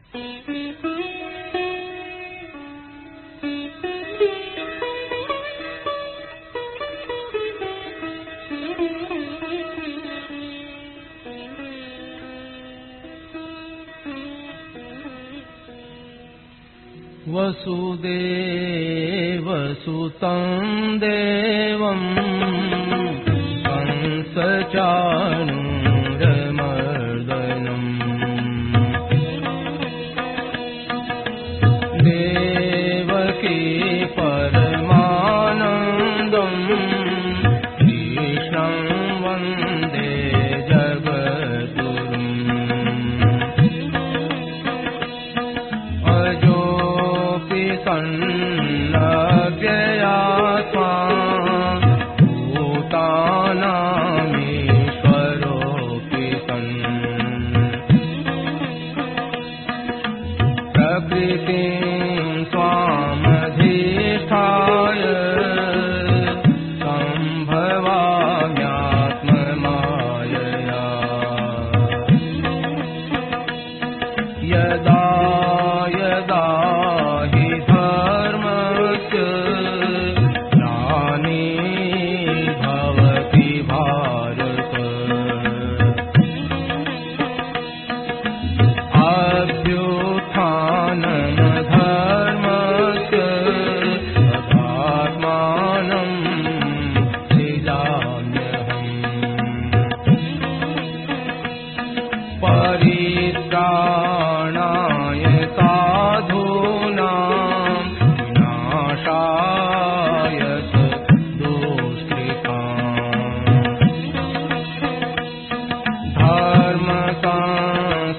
वसुदेवसुतं देवं कंसचाणूरमर्दनम् देवकी परमानन्दं कृष्णं वन्दे जगद्गुरुम् सन्नव्ययात्मा भूतानामीश्वरोऽपि सन् प्रकृतिं स्वामधिष्ठाय सम्भवाम्यात्ममायया यदा यदा परित्राणाय साधूनां विनाशाय दुष्कृताम् धर्म संस्थापनार्थाय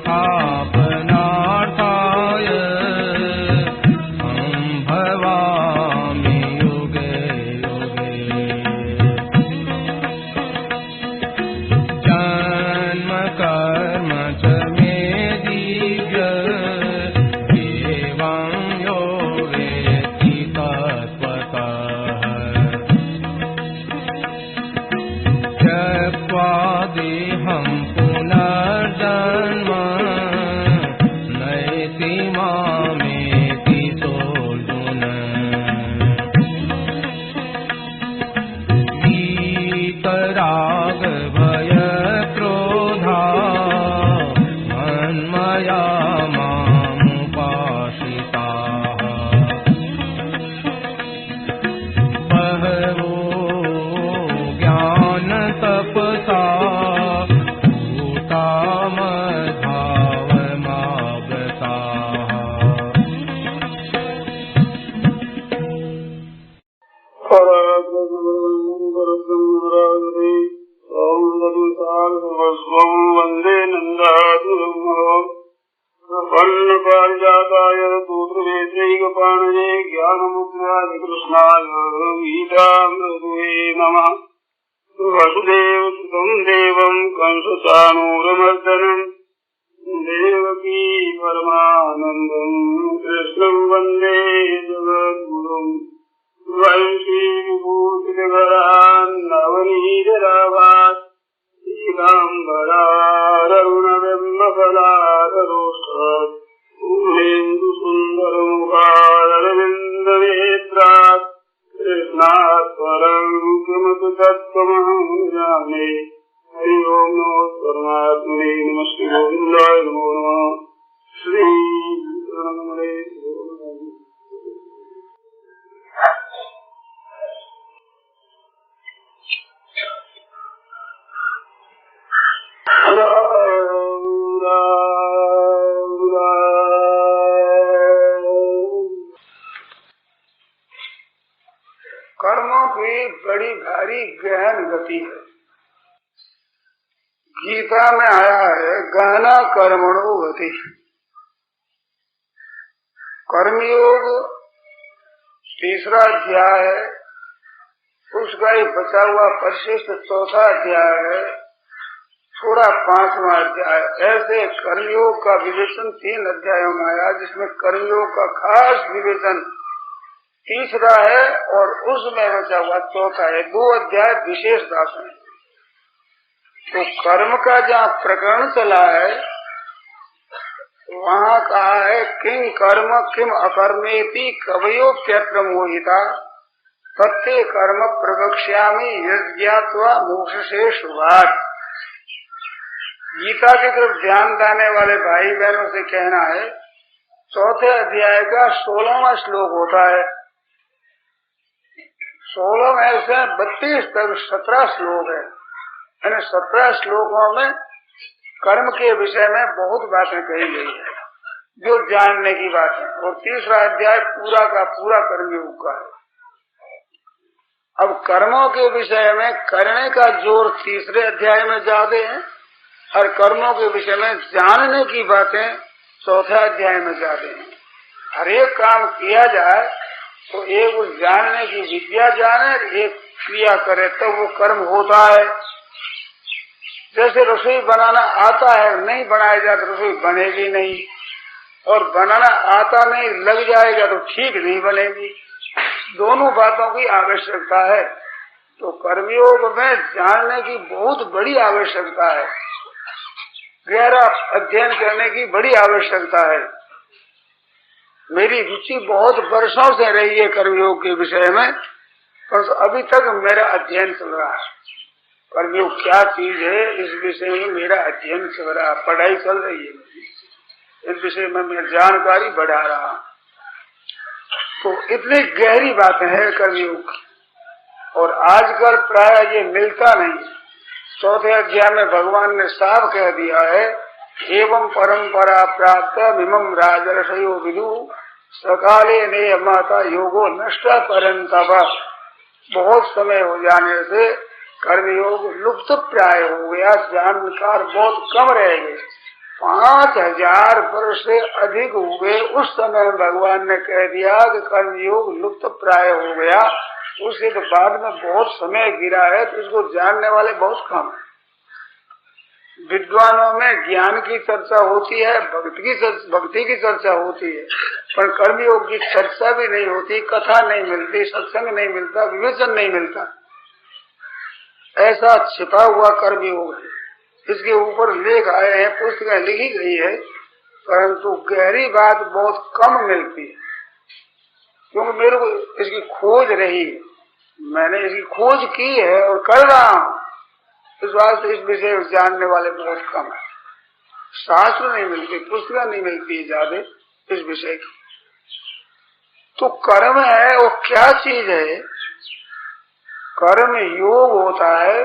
सम्भवामि युगे युगे जन्म कर्म च देहं पुनर्जन्म नयति मामेति सोऽर्जुन वीतराग भय क्रोधा मन्मया मामुपाश्रिताः बहवो ज्ञान तपसा वंदे नन्दादिपारिजाताय सूत्रवेत्रैकपाणये ज्ञानमुद्रादिकृष्णाय गीतामृतये नमः। वसुदेवसुतं देवं कंसचाणूरमर्दनं देवकी परमानन्दं कृष्णं वन्दे जगद्गुरुम् वंशीविभूषितकरान्नवनीतराभात् श्रीकाम्बरारुणबिम्बफलादरोष्ठात् पूर्णेन्दुसुन्दरमुखादरविन्दनेत्रात् कृष्णात् परं किमपि तत्त्वमहं जाने। हरि ओं नमो परमात्मने नमस्ते गोविन्दाय नमो नमः। श्री गुरुरमणे कर्मों की बड़ी भारी गहन गति है। गीता में आया है गहना कर्मणो गति। कर्मयोग तीसरा अध्याय है, उसका ही बचा हुआ परिशिष्ट चौथा अध्याय है, थोड़ा पांचवा अध्याय। ऐसे कर्मयोग का विवेचन 3 अध्यायों में आया, जिसमें कर्मयोग का खास विवेचन तीसरा है और उसमें बचा हुआ चौथा है। 2 अध्याय विशेष दास है। तो कर्म का जहाँ प्रकरण चला है वहाँ कहा है किम कर्म किम अकर्मेति कवयोप्यत्र मोहिता तत्ते कर्म प्रवक्ष्यामि यज्ञात्वा मोक्ष से शुभात्। गीता की तरफ ध्यान देने वाले भाई बहनों से कहना है, चौथे अध्याय का 16वां श्लोक होता है। 16 में से 32 तक 17 श्लोक है। यानी 17 श्लोकों में कर्म के विषय में बहुत बातें कही गई है जो जानने की बात है, और तीसरा अध्याय पूरा का पूरा कर्मयोग का है। अब कर्मों के विषय में करने का जोर तीसरे अध्याय में ज्यादा है और कर्मों के विषय में जानने की बातें चौथे अध्याय में ज्यादा है। हर एक काम किया जाए तो एक उस जानने की विद्या जाने, एक क्रिया करे तो वो कर्म होता है। जैसे रसोई बनाना आता है, नहीं बनाया जाए तो रसोई बनेगी नहीं, और बनाना आता नहीं लग जाएगा तो ठीक नहीं बनेगी। दोनों बातों की आवश्यकता है। तो कर्मयोग में जानने की बहुत बड़ी आवश्यकता है, गहरा अध्ययन करने की बड़ी आवश्यकता है। मेरी रुचि बहुत वर्षों से रही है कर्मयोग के विषय में, पर अभी तक मेरा अध्ययन चल रहा है। कर्मयोग क्या चीज है इस विषय में मेरा अध्ययन चल रहा, पढ़ाई चल रही है। इस विषय में मैं जानकारी बढ़ा रहा। तो इतनी गहरी बातें हैं कर्मयोग की, और आजकल प्राय ये मिलता नहीं। चौथे अध्याय में भगवान ने साफ कह दिया है, एवं परंपरा प्राप्त मिमम राजर्षयो विदु सकाले ने माता योगो नष्टा परंतप। बहुत समय हो जाने से कर्मयोग लुप्त प्राय हो गया, जानकार बहुत कम रह गए। 5000 वर्ष से अधिक हुए उस समय भगवान ने कह दिया कि कर्मयोग लुप्त प्राय हो गया। उसके तो बाद में बहुत समय गिरा है, तो इसको जानने वाले बहुत कम है। विद्वानों में ज्ञान की चर्चा होती है, भक्ति की चर्चा होती है, पर कर्मयोग की चर्चा भी नहीं होती, कथा नहीं मिलती, सत्संग नहीं मिलता, विवेचन नहीं मिलता। ऐसा छिपा हुआ कर्मयोग है। इसके ऊपर लेख आए हैं, पुस्तकें लिखी गई है, परंतु गहरी बात बहुत कम मिलती है। क्योंकि मेरे को इसकी खोज रही है, मैंने इसकी खोज की है और कर रहा हूँ। इस वास्ते इस विषय को जानने वाले बहुत कम है। शास्त्र नहीं मिलती, पुस्तकें नहीं मिलती ज्यादा इस विषय की। तो कर्म है वो क्या चीज है? कर्म योग होता है,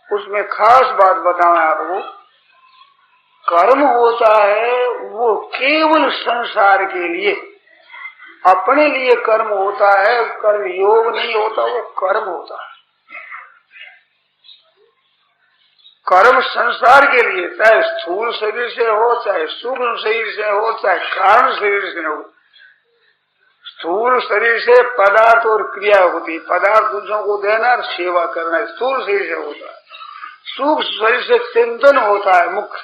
उसमें खास बात बताऊं आपको। कर्म होता है वो केवल संसार के लिए, अपने लिए कर्म होता है। कर्म योग नहीं होता, वो कर्म होता है। कर्म संसार के लिए, चाहे स्थूल शरीर से हो, चाहे सूक्ष्म शरीर से हो, चाहे कारण शरीर से हो। स्थूल शरीर से पदार्थ और क्रिया होती है, पदार्थ दूसरों को देना और सेवा करना स्थूल शरीर से होता है। सूक्ष्म शरीर से चिंतन होता है मुख्य,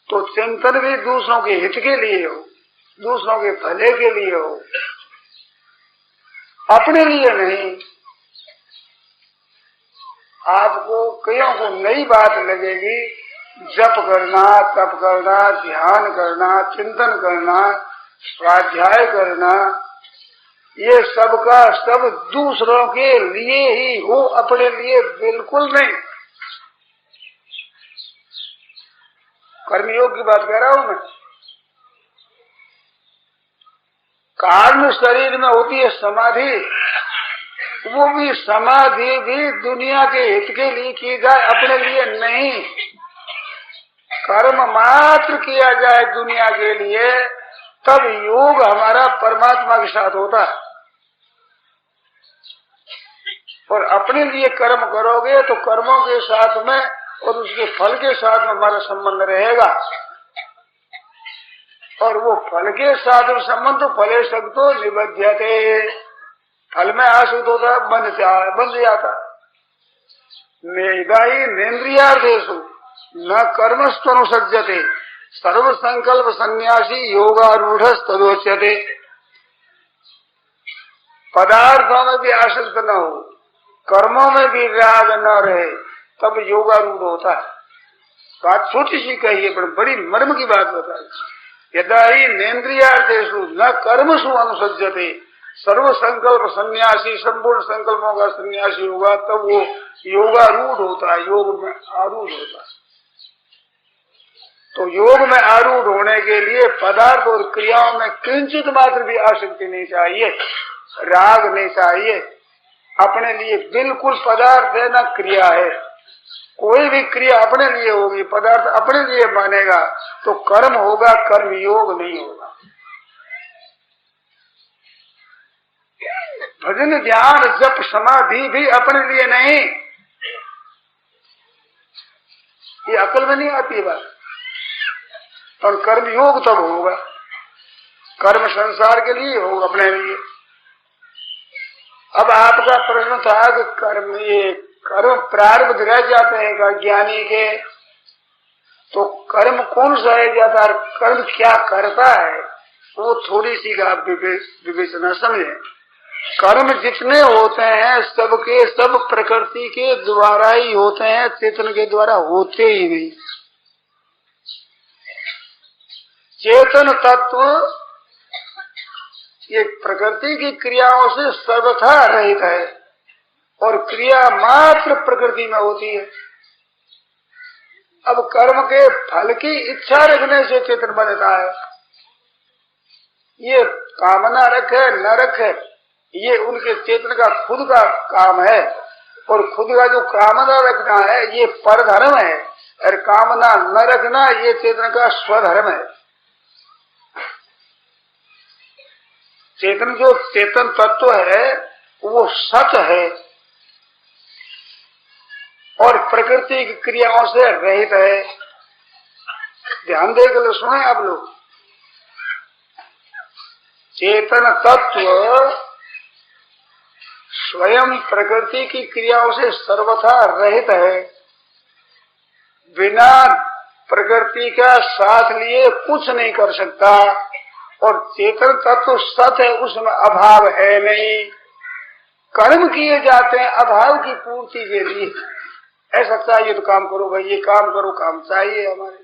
तो चिंतन भी दूसरों के हित के लिए हो, दूसरों के भले के लिए हो, अपने लिए नहीं। आपको कईयों को नई बात लगेगी, जप करना, तप करना, ध्यान करना, चिंतन करना, स्वाध्याय करना, ये सब का सब दूसरों के लिए ही हो, अपने लिए बिल्कुल नहीं। कर्मयोग की बात कह रहा हूं मैं। कारण शरीर में होती है समाधि, वो भी समाधि भी दुनिया के हित के लिए की जाए, अपने लिए नहीं। कर्म मात्र किया जाए दुनिया के लिए, तब योग हमारा परमात्मा के साथ होता है। और अपने लिए कर्म करोगे तो कर्मों के साथ में और उसके फल के साथ में हमारा संबंध रहेगा। और वो फल के साथ में संबंध तो फले सकतो निबध्यते, फल में आश्रित होता है, बंध जाता। नेदाई नेन्द्रियार्थेषु न कर्मस्त्वनुसज्जते सर्व संकल्प सन्यासी योगारूढ़ तदोच्यते। पदार्थों में भी आसक्त न हो, कर्मों में भी राग न रहे, तब योगारूढ़ होता है। बात छोटी सी कही है, पर बड़ी मर्म की बात बताई। यदा ही नेन्द्रियार्थेषु न कर्मसु अनुसज्जते, सर्व संकल्प सन्यासी, संपूर्ण संकल्पों का सन्यासी होगा तब वो योगारूढ़ होता है, योग में आरूढ़ होता है। तो योग में आरूढ़ होने के लिए पदार्थ और क्रियाओं में किंचित मात्र भी आसक्ति नहीं चाहिए, राग नहीं चाहिए। अपने लिए बिल्कुल पदार्थ है ना क्रिया है, कोई भी क्रिया अपने लिए होगी, पदार्थ अपने लिए मानेगा तो कर्म होगा, कर्म योग नहीं होगा। भजन ध्यान जप समाधि भी अपने लिए नहीं, ये अकल में नहीं आती बात। और कर्म योग तब होगा, कर्म संसार के लिए होगा, अपने लिए। अब आपका प्रश्न था कि कर्म प्रारब्ध रह जाते हैं का ज्ञानी के, तो कर्म कौन सा रह जाता है, कर्म क्या करता है, वो थोड़ी सी आप विवेचना समझे। कर्म जितने होते हैं सबके सब प्रकृति के द्वारा ही होते हैं, चेतन के द्वारा होते ही नहीं। चेतन तत्व ये प्रकृति की क्रियाओं से सर्वथा रहित है और क्रिया मात्र प्रकृति में होती है। अब कर्म के फल की इच्छा रखने से चेतन बनता है। ये कामना रखे न रखे, ये उनके चेतन का खुद का काम है, और खुद का जो कामना रखना है ये परधर्म है, और कामना न रखना ये चेतन का स्वधर्म है। चेतन जो चेतन तत्व है वो सत है और प्रकृति की क्रियाओं से रहित है। ध्यान देकर सुने आप लोग, चेतन तत्व स्वयं प्रकृति की क्रियाओं से सर्वथा रहित है, बिना प्रकृति का साथ लिए कुछ नहीं कर सकता, और चेतन तत्व सत है, उसमें अभाव है नहीं। कर्म किए जाते हैं अभाव की पूर्ति के लिए, ऐसा चाहिए तो काम करो भाई, ये काम करो, काम चाहिए हमारे।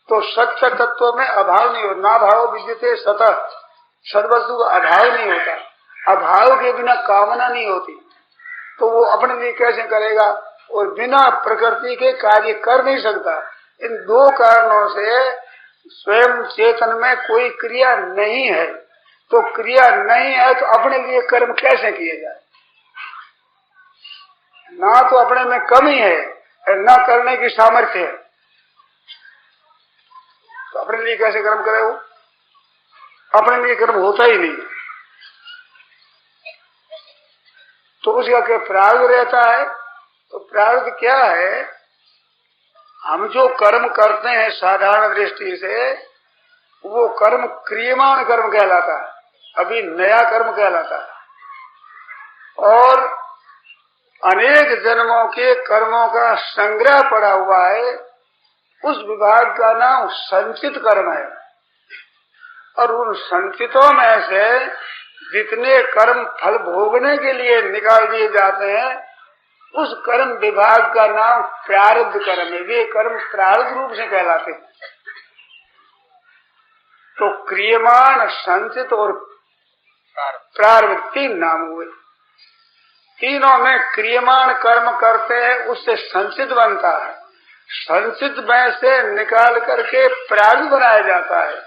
तो सत्य तत्व में अभाव नहीं होता, ना भाव विद्यते सतः, सदवस्तु का अभाव नहीं होता। अभाव के बिना कामना नहीं होती, तो वो अपने लिए कैसे करेगा, और बिना प्रकृति के कार्य कर नहीं सकता। इन दो कारणों से स्वयं चेतन में कोई क्रिया नहीं है, तो क्रिया नहीं है तो अपने लिए कर्म कैसे किए जाए। ना तो अपने में कमी है और न करने की सामर्थ्य है, तो अपने लिए कैसे कर्म करे वो, अपने लिए कर्म होता ही नहीं। तो उसका क्या प्रारब्ध रहता है, तो प्रारब्ध क्या है, हम जो कर्म करते हैं साधारण दृष्टि से वो कर्म क्रियमाण कर्म कहलाता है, अभी नया कर्म कहलाता है। और अनेक जन्मों के कर्मों का संग्रह पड़ा हुआ है, उस विभाग का नाम संचित कर्म है। और उन संचितों में से जितने कर्म फल भोगने के लिए निकाल दिए जाते हैं, उस कर्म विभाग का नाम प्रारब्ध कर्म है। वे कर्म प्रारब्ध रूप से कहलाते हैं। तो क्रियमाण, संचित और प्रारब्ध तीन नाम हुए। तीनों में क्रियमाण कर्म करते हैं, उससे संचित बनता है। संचित में से निकाल करके प्रारब्ध बनाया जाता है।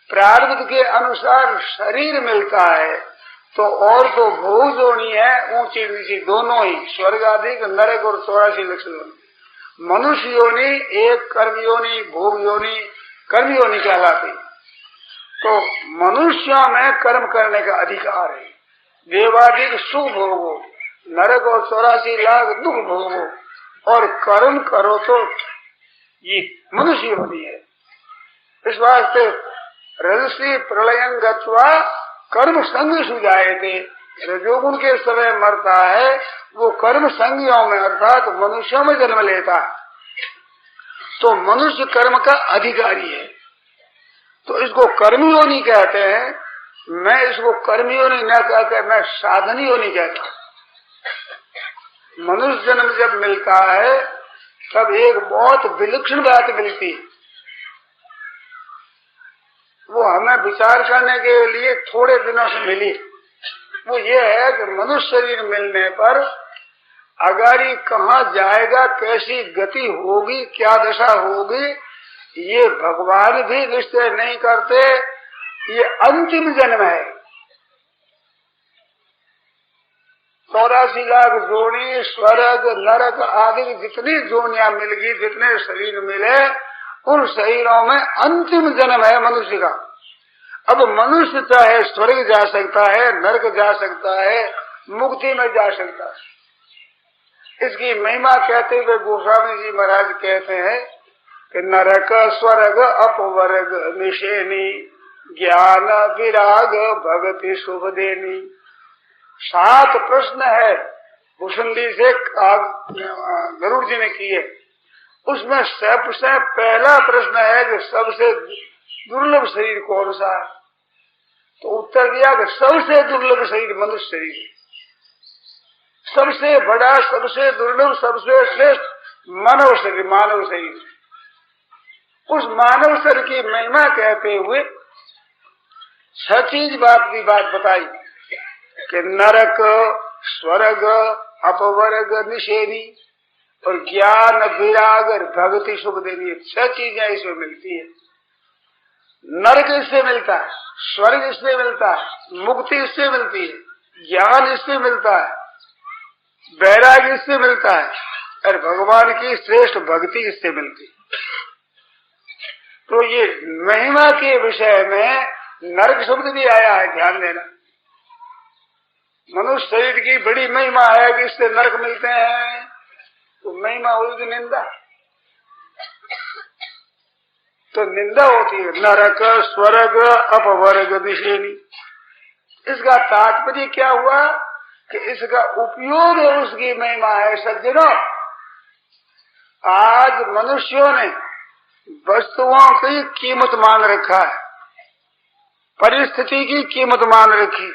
प्रारब्ध के अनुसार शरीर मिलता है। तो और तो भोग जोनी है, ऊंची नीची दोनों ही, स्वर्ग आदि नरक और 84 लक्ष योनि। मनुष्य योनि एक कर्म योनि, भोग योनि, कर्म योनि कहलाती। तो मनुष्यों में कर्म करने का अधिकार है। देवादिक सुख भोगो, नरक और 84 लाख दुख भोगो, और कर्म करो तो ये मनुष्य योनि है। इस वास्ते रजसी प्रलयं गत्वा कर्म संग सुजाए थे। रजोगुण के समय मरता है वो कर्म संगियों में अर्थात मनुष्यों में जन्म लेता है। तो मनुष्य कर्म का अधिकारी है, तो इसको कर्मयोनि कहते हैं। मैं इसको कर्मयोनि न कहकर मैं साधन योनि कहता हूँ। मनुष्य जन्म जब मिलता है तब एक बहुत विलक्षण बात मिलती है। वो हमें विचार करने के लिए थोड़े दिनों से मिली। वो ये है कि मनुष्य शरीर मिलने पर अगाड़ी कहाँ जाएगा, कैसी गति होगी, क्या दशा होगी, ये भगवान भी निश्चय नहीं करते। ये अंतिम जन्म है। 84 लाख जोड़ी स्वर्ग नरक आदि जितनी जोड़ियां मिल गई, जितने शरीर मिले, उन शरीरों में अंतिम जन्म है मनुष्य का। अब मनुष्य चाहे स्वर्ग जा सकता है, नरक जा सकता है, मुक्ति में जा सकता है। इसकी महिमा कहते हुए गोस्वामी जी महाराज कहते हैं कि नरक स्वर्ग अपवर्ग निशेनी ज्ञान विराग भक्ति शुभ देनी। 7 प्रश्न है भूषुंडी से गरुड़ जी ने किए। उसमें सबसे पहला प्रश्न है कि सबसे दुर्लभ शरीर कौन सा है? तो उत्तर दिया कि सबसे दुर्लभ शरीर मनुष्य शरीर है। सबसे बड़ा, सबसे दुर्लभ, सबसे श्रेष्ठ मानव शरीर, मानव शरीर। उस मानव शरीर की महिमा कहते हुए 6 चीज बात की बात बताई कि नरक स्वर्ग अपवर्ग निषेधी और ज्ञान विराग और भक्ति सुख देनी। 6 चीजें इसमें मिलती है। नरक इससे मिलता है, स्वर्ग इससे मिलता है, मुक्ति इससे मिलती है, ज्ञान इससे मिलता है, वैराग्य इससे मिलता है और भगवान की श्रेष्ठ भक्ति इससे मिलती है। तो ये महिमा के विषय में नरक शब्द भी आया है, ध्यान देना। मनुष्य शरीर की बड़ी महिमा है कि इससे नरक मिलते हैं, तो महिमा हुई कि निंदा? तो निंदा होती है। नरक स्वर्ग अपवर्ग निशेनी। इसका तात्पर्य क्या हुआ कि इसका उपयोग है, उसकी महिमा है। सज्जनों, आज मनुष्यों ने वस्तुओं की कीमत मान रखा है, परिस्थिति की कीमत मान रखी।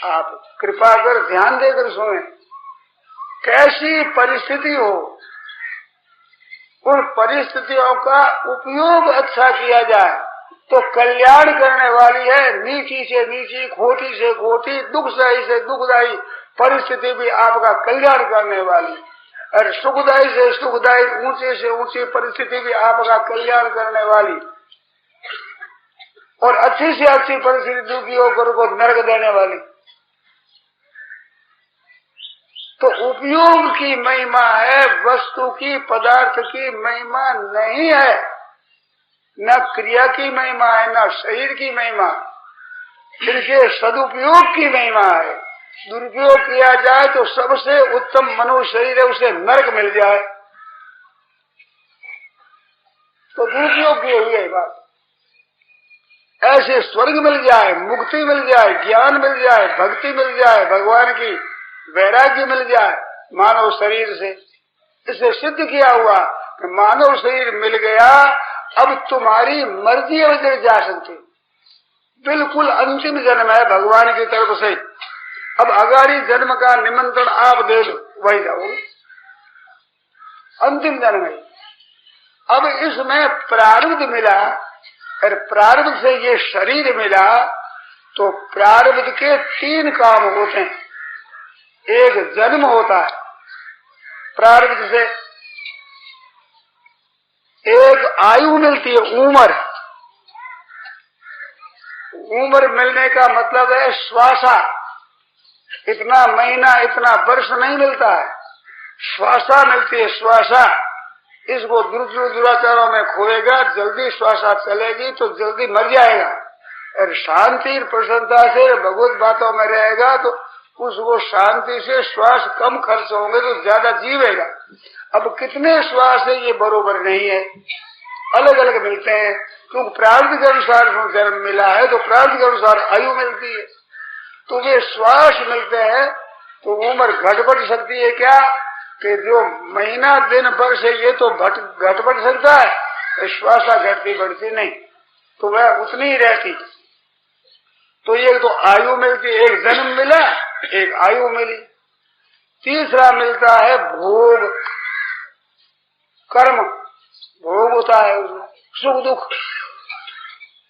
आप कृपा कर ध्यान देकर सुने। कैसी परिस्थिति हो, उन परिस्थितियों का उपयोग अच्छा किया जाए तो कल्याण करने वाली है। नीची से नीची, खोटी से खोटी, दुखदायी से दुखदायी परिस्थिति भी आपका कल्याण करने वाली, और सुखदायी से सुखदायी, ऊंचे से ऊंची परिस्थिति भी आपका कल्याण करने वाली, और अच्छी से अच्छी परिस्थिति दुखी होकर को नरक देने वाली। तो उपयोग की महिमा है, वस्तु की, पदार्थ की महिमा नहीं है। न क्रिया की महिमा है, न शरीर की महिमा, इनके सदुपयोग की महिमा है। दुरुपयोग किया जाए तो सबसे उत्तम मनुष्य शरीर है, उसे नरक मिल जाए तो दुरुपयोग की हुई है बात। ऐसे स्वर्ग मिल जाए, मुक्ति मिल जाए, ज्ञान मिल जाए, भक्ति मिल जाए, भगवान की वैराग्य मिल जाए मानव शरीर से। इसे सिद्ध किया हुआ कि मानव शरीर मिल गया, अब तुम्हारी मर्जी अगर जा सकती। बिल्कुल अंतिम जन्म है भगवान की तरफ से। अब अगाड़ी जन्म का निमंत्रण आप दे दो, वही जाओ। अंतिम जन्म है। अब इसमें प्रारब्ध मिला और प्रारब्ध से ये शरीर मिला, तो प्रारब्ध के 3 काम होते हैं। एक जन्म होता है प्रारब्ध से, एक आयु मिलती है, उम्र। उम्र मिलने का मतलब है श्वासा। इतना महीना, इतना वर्ष नहीं मिलता है, श्वासा मिलती है, श्वासा। इसको दुराचारों में खोएगा, जल्दी श्वासा चलेगी तो जल्दी मर जाएगा, और शांति प्रसन्नता से भगवत बातों में रहेगा तो उसको शांति से श्वास कम खर्च होंगे तो ज्यादा जीवेगा। अब कितने श्वास है ये बरोबर नहीं है, अलग अलग मिलते हैं, क्योंकि प्रारब्ध के अनुसार जन्म मिला है तो प्रारब्ध के अनुसार आयु मिलती है। तो ये श्वास मिलते हैं तो उम्र घट बढ़ सकती है क्या? कि जो महीना दिन वर्ष है ये तो घट बढ़ सकता है, श्वासा घटती बढ़ती नहीं, तो वह उतनी ही रहती। तो एक तो आयु मिलती, एक जन्म मिला, एक आयु मिली। तीसरा मिलता है भोग, कर्म, भोग होता है उसमें। सुख दुख।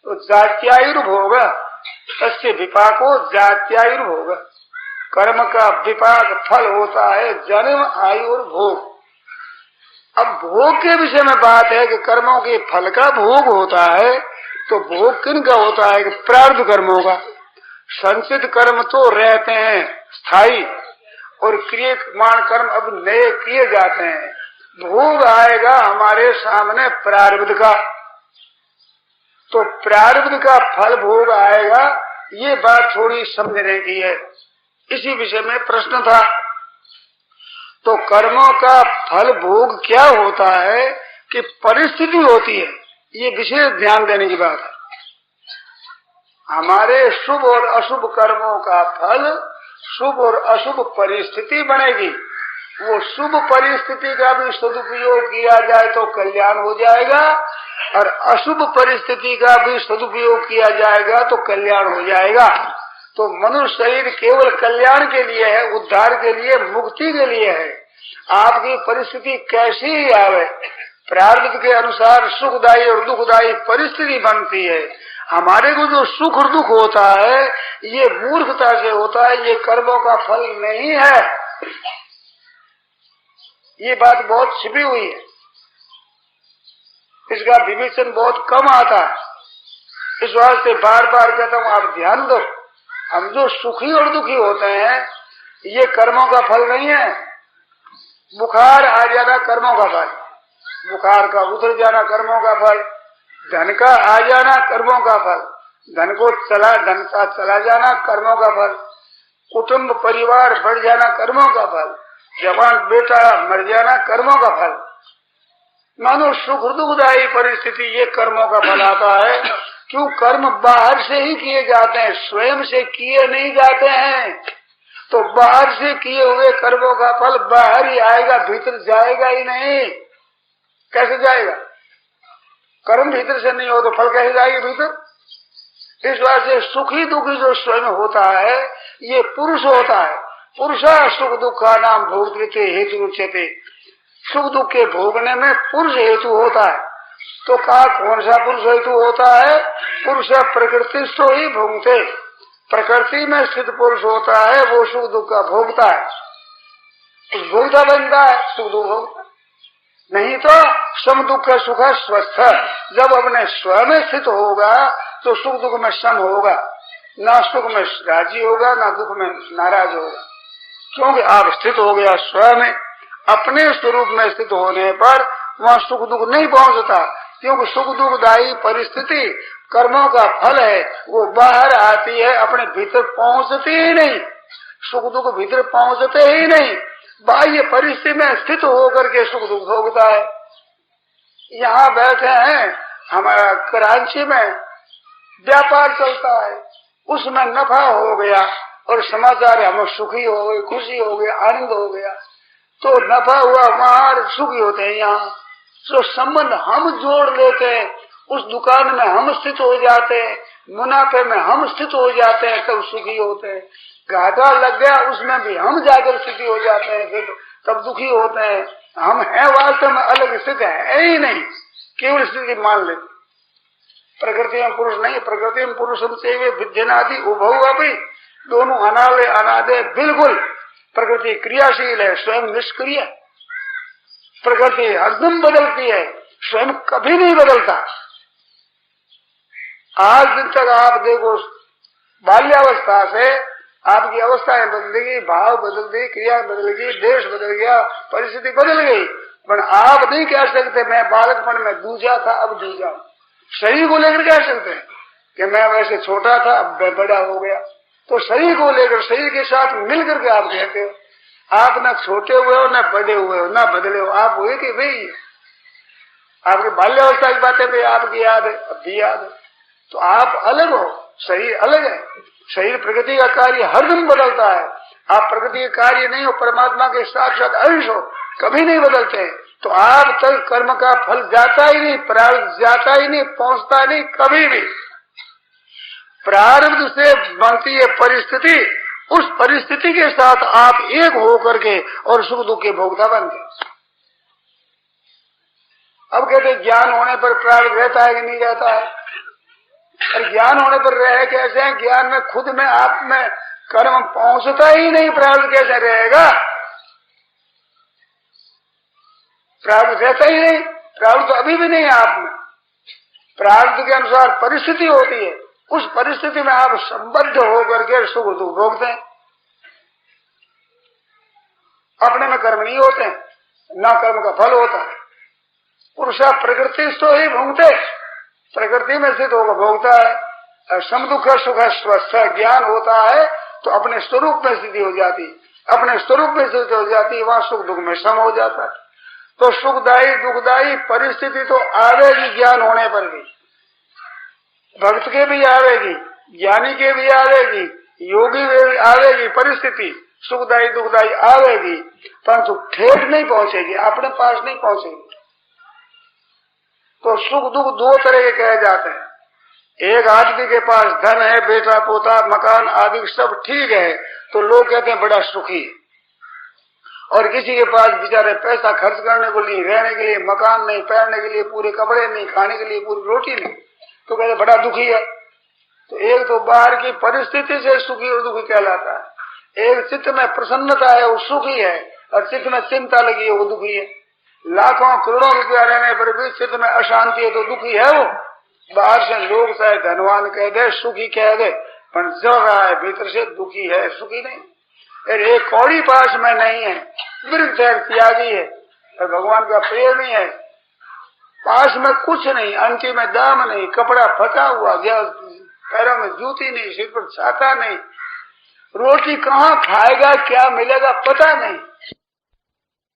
तो जात्यायुर्भोग तस्य विपाको जात्यायुर्भोग। कर्म का विपाक फल होता है जन्म, आयु और भोग। अब भोग के विषय में बात है कि कर्मों के फल का भोग होता है, तो भोग किन का होता है कि प्रारब्ध कर्मों का। संचित कर्म तो रहते हैं स्थायी, और क्रियमाण कर्म अब नए किए जाते हैं। भोग आएगा हमारे सामने प्रारब्ध का, तो प्रारब्ध का फल भोग आएगा। ये बात थोड़ी समझने की है, इसी विषय में प्रश्न था। तो कर्मों का फल भोग क्या होता है कि परिस्थिति होती है, ये विशेष ध्यान देने की बात है। हमारे शुभ और अशुभ कर्मों का फल शुभ और अशुभ परिस्थिति बनेगी। वो शुभ परिस्थिति का भी सदुपयोग किया जाए तो कल्याण हो जाएगा, और अशुभ परिस्थिति का भी सदुपयोग किया जाएगा तो कल्याण हो जाएगा। तो मनुष्य शरीर केवल कल्याण के लिए है, उद्धार के लिए, मुक्ति के लिए है। आपकी परिस्थिति कैसी ही आवे, प्रारब्ध के अनुसार सुखदायी और दुखदायी परिस्थिति बनती है। हमारे को जो सुख और दुख होता है ये मूर्खता से होता है, ये कर्मों का फल नहीं है। ये बात बहुत छिपी हुई है, इसका विवेचन बहुत कम आता है। इस वास्ते बार बार कहता हूँ आप ध्यान दो। हम जो सुखी और दुखी होते हैं ये कर्मों का फल नहीं है। बुखार आ जाना कर्मों का फल, बुखार का उतर जाना कर्मों का फल, धन का आ जाना कर्मों का फल, धन का चला जाना कर्मों का फल, कुटुंब परिवार बढ़ जाना कर्मों का फल, जवान बेटा मर जाना कर्मों का फल। मानो सुख दुखदायी परिस्थिति ये कर्मों का फल आता है। क्यों? कर्म बाहर से ही किए जाते हैं, स्वयं से किए नहीं जाते हैं। तो बाहर से किए हुए कर्मों का फल बाहर ही आएगा, भीतर जाएगा ही नहीं। कैसे जाएगा? कर्म भीतर से नहीं हो तो फल कैसे जाएगा भीतर? इस बात से सुखी दुखी जो स्वयं होता है ये पुरुष होता है। पुरुषा सुख दुख का नाम भोगते हेतु उच्यते। सुख दुख के भोगने में पुरुष हेतु होता है। तो कहा कौन सा पुरुष हेतु होता है? पुरुष प्रकृति तो ही भोगते, प्रकृति में स्थित पुरुष होता है, वो सुख दुख का भोगता है, उस भोगता बनता है, सुख दुख भोगता। नहीं तो सम दुख का सुख स्वस्थ। जब अपने स्वयं स्थित होगा तो सुख दुख में सम होगा, ना सुख में राजी होगा ना दुख में नाराज होगा। क्योंकि आप स्थित हो गया स्वयं, अपने स्वरूप में स्थित होने पर वहाँ सुख दुख नहीं पहुंचता। क्योंकि सुख दुखदायी परिस्थिति कर्मों का फल है, वो बाहर आती है, अपने भीतर पहुंचती ही नहीं। सुख दुख भीतर पहुंचते ही नहीं, बाह्य परिस्थिति में स्थित होकर के सुख दुख भोगता है। यहाँ बैठे हैं, हमारा कराची में व्यापार चलता है, उसमें नफा हो गया और समाचार हम सुखी हो गए, खुशी हो गए, आनंद हो गया, तो नफा हुआ, वहां सुखी होते हैं। यहाँ जो संबंध हम जोड़ लेते हैं, उस दुकान में हम स्थित हो जाते हैं, मुनाफे में हम स्थित हो जाते हैं, तब सुखी होते हैं। घाटा लग गया उसमें भी हम जाकर स्थिति हो जाते हैं, फिर तब दुखी होते हैं। हम हैं वास्तव में अलग स्थित है ही नहीं, केवल स्थिति मान लेते। प्रकृति में पुरुष नहीं, प्रकृति में पुरुष से विद्यनादि उभव अभी दोनों अनाले अनादे बिल्कुल। प्रकृति क्रियाशील है, स्वयं निष्क्रिय। प्रकृति हरदम बदलती है, स्वयं कभी नहीं बदलता। आज दिन तक आप देखो, बाल्यावस्था से आपकी अवस्थाएं बदलेगी, भाव बदल गई, क्रिया बदल गई, देश बदल गया, परिस्थिति बदल गई, पर आप नहीं कह सकते मैं बालकपन में दूजा था अब दूजा हूं। शरीर को लेकर कह सकते हैं कि मैं वैसे छोटा था अब मैं बड़ा हो गया। तो शरीर को लेकर, शरीर के साथ मिलकर के आप कहते हो। आप न छोटे हुए हो, न बड़े हुए हो, न बदले हो, आप हुए कि भाई आपकी बाल्यावस्था की बातें भी आपकी याद है, अब भी याद है। तो आप अलग हो, शरीर अलग है। शरीर प्रकृति का कार्य हर दिन बदलता है। आप प्रकृति के कार्य नहीं हो, परमात्मा के साक्षात अंश हो, कभी नहीं बदलते। तो आप तक कर्म का फल जाता ही नहीं, प्रारब्ध जाता ही नहीं, पहुंचता नहीं कभी भी। प्रारब्ध से बनती है परिस्थिति, उस परिस्थिति के साथ आप एक होकर के और सुख दुख के भोक्ता बनते। अब कहते ज्ञान होने पर प्रारब्ध रहता है कि नहीं रहता है? और ज्ञान होने पर रहे कैसे हैं? ज्ञान में खुद में आप में कर्म पहुंचता ही नहीं, प्रारब्ध कैसे रहेगा? प्रारब्ध रहता ही नहीं, प्रारब्ध तो अभी भी नहीं है आप में। प्रारब्ध के अनुसार परिस्थिति होती है, उस परिस्थिति में आप संबद्ध होकर के सुख दुख भोगते हैं। अपने में कर्म नहीं होते, ना कर्म का फल होता है। पुरुषा प्रकृति तो ही भोगते, प्रकृति में स्थित होकर भोगता है। सम दुख सुख स्वस्थ ज्ञान होता है तो अपने स्वरूप में स्थिति हो जाती, अपने स्वरूप में स्थिति हो जाती, वहां सुख दुख में सम हो जाता है। तो सुखदायी दुखदायी परिस्थिति तो आवेगी ज्ञान होने पर भी, भक्त के भी आवेगी, ज्ञानी के भी आवेगी, योगी में भी आवेगी परिस्थिति, सुखदायी दुखदायी आवेगी, परंतु ठेठ नहीं पहुंचेगी, अपने पास नहीं पहुंचेगी। तो सुख दुख दो तरह के कहे जाते हैं। एक आदमी के पास धन है, बेटा पोता मकान आदि सब ठीक है, तो लोग कहते हैं बड़ा सुखी है। और किसी के पास बेचारे पैसा खर्च करने को लिए, रहने के लिए मकान नहीं, पहनने के लिए पूरे कपड़े नहीं, खाने के लिए पूरी रोटी नहीं, तो कहते बड़ा दुखी है। तो एक तो बाहर की परिस्थिति से सुखी और दुखी कहलाता है, एक चित्त में प्रसन्नता है वो सुखी है, और चित्त में चिंता लगी है वो दुखी है। लाखों करोड़ों रुपया रहने पर भी चित्त में अशांति है तो दुखी है वो। बाहर से लोग चाहे धनवान कह दे, सुखी कह दे, पर जल रहा है भीतर से दुखी है, सुखी नहीं। अरे एक कौड़ी पास में नहीं है, वृक्ष है, त्यागी है, और भगवान का प्रेमी है, पास में कुछ नहीं, अंटी में दाम नहीं, कपड़ा फटा हुआ, पैरों में जूती नहीं, सिर पर छाता नहीं, रोटी कहाँ खाएगा, क्या मिलेगा पता नहीं,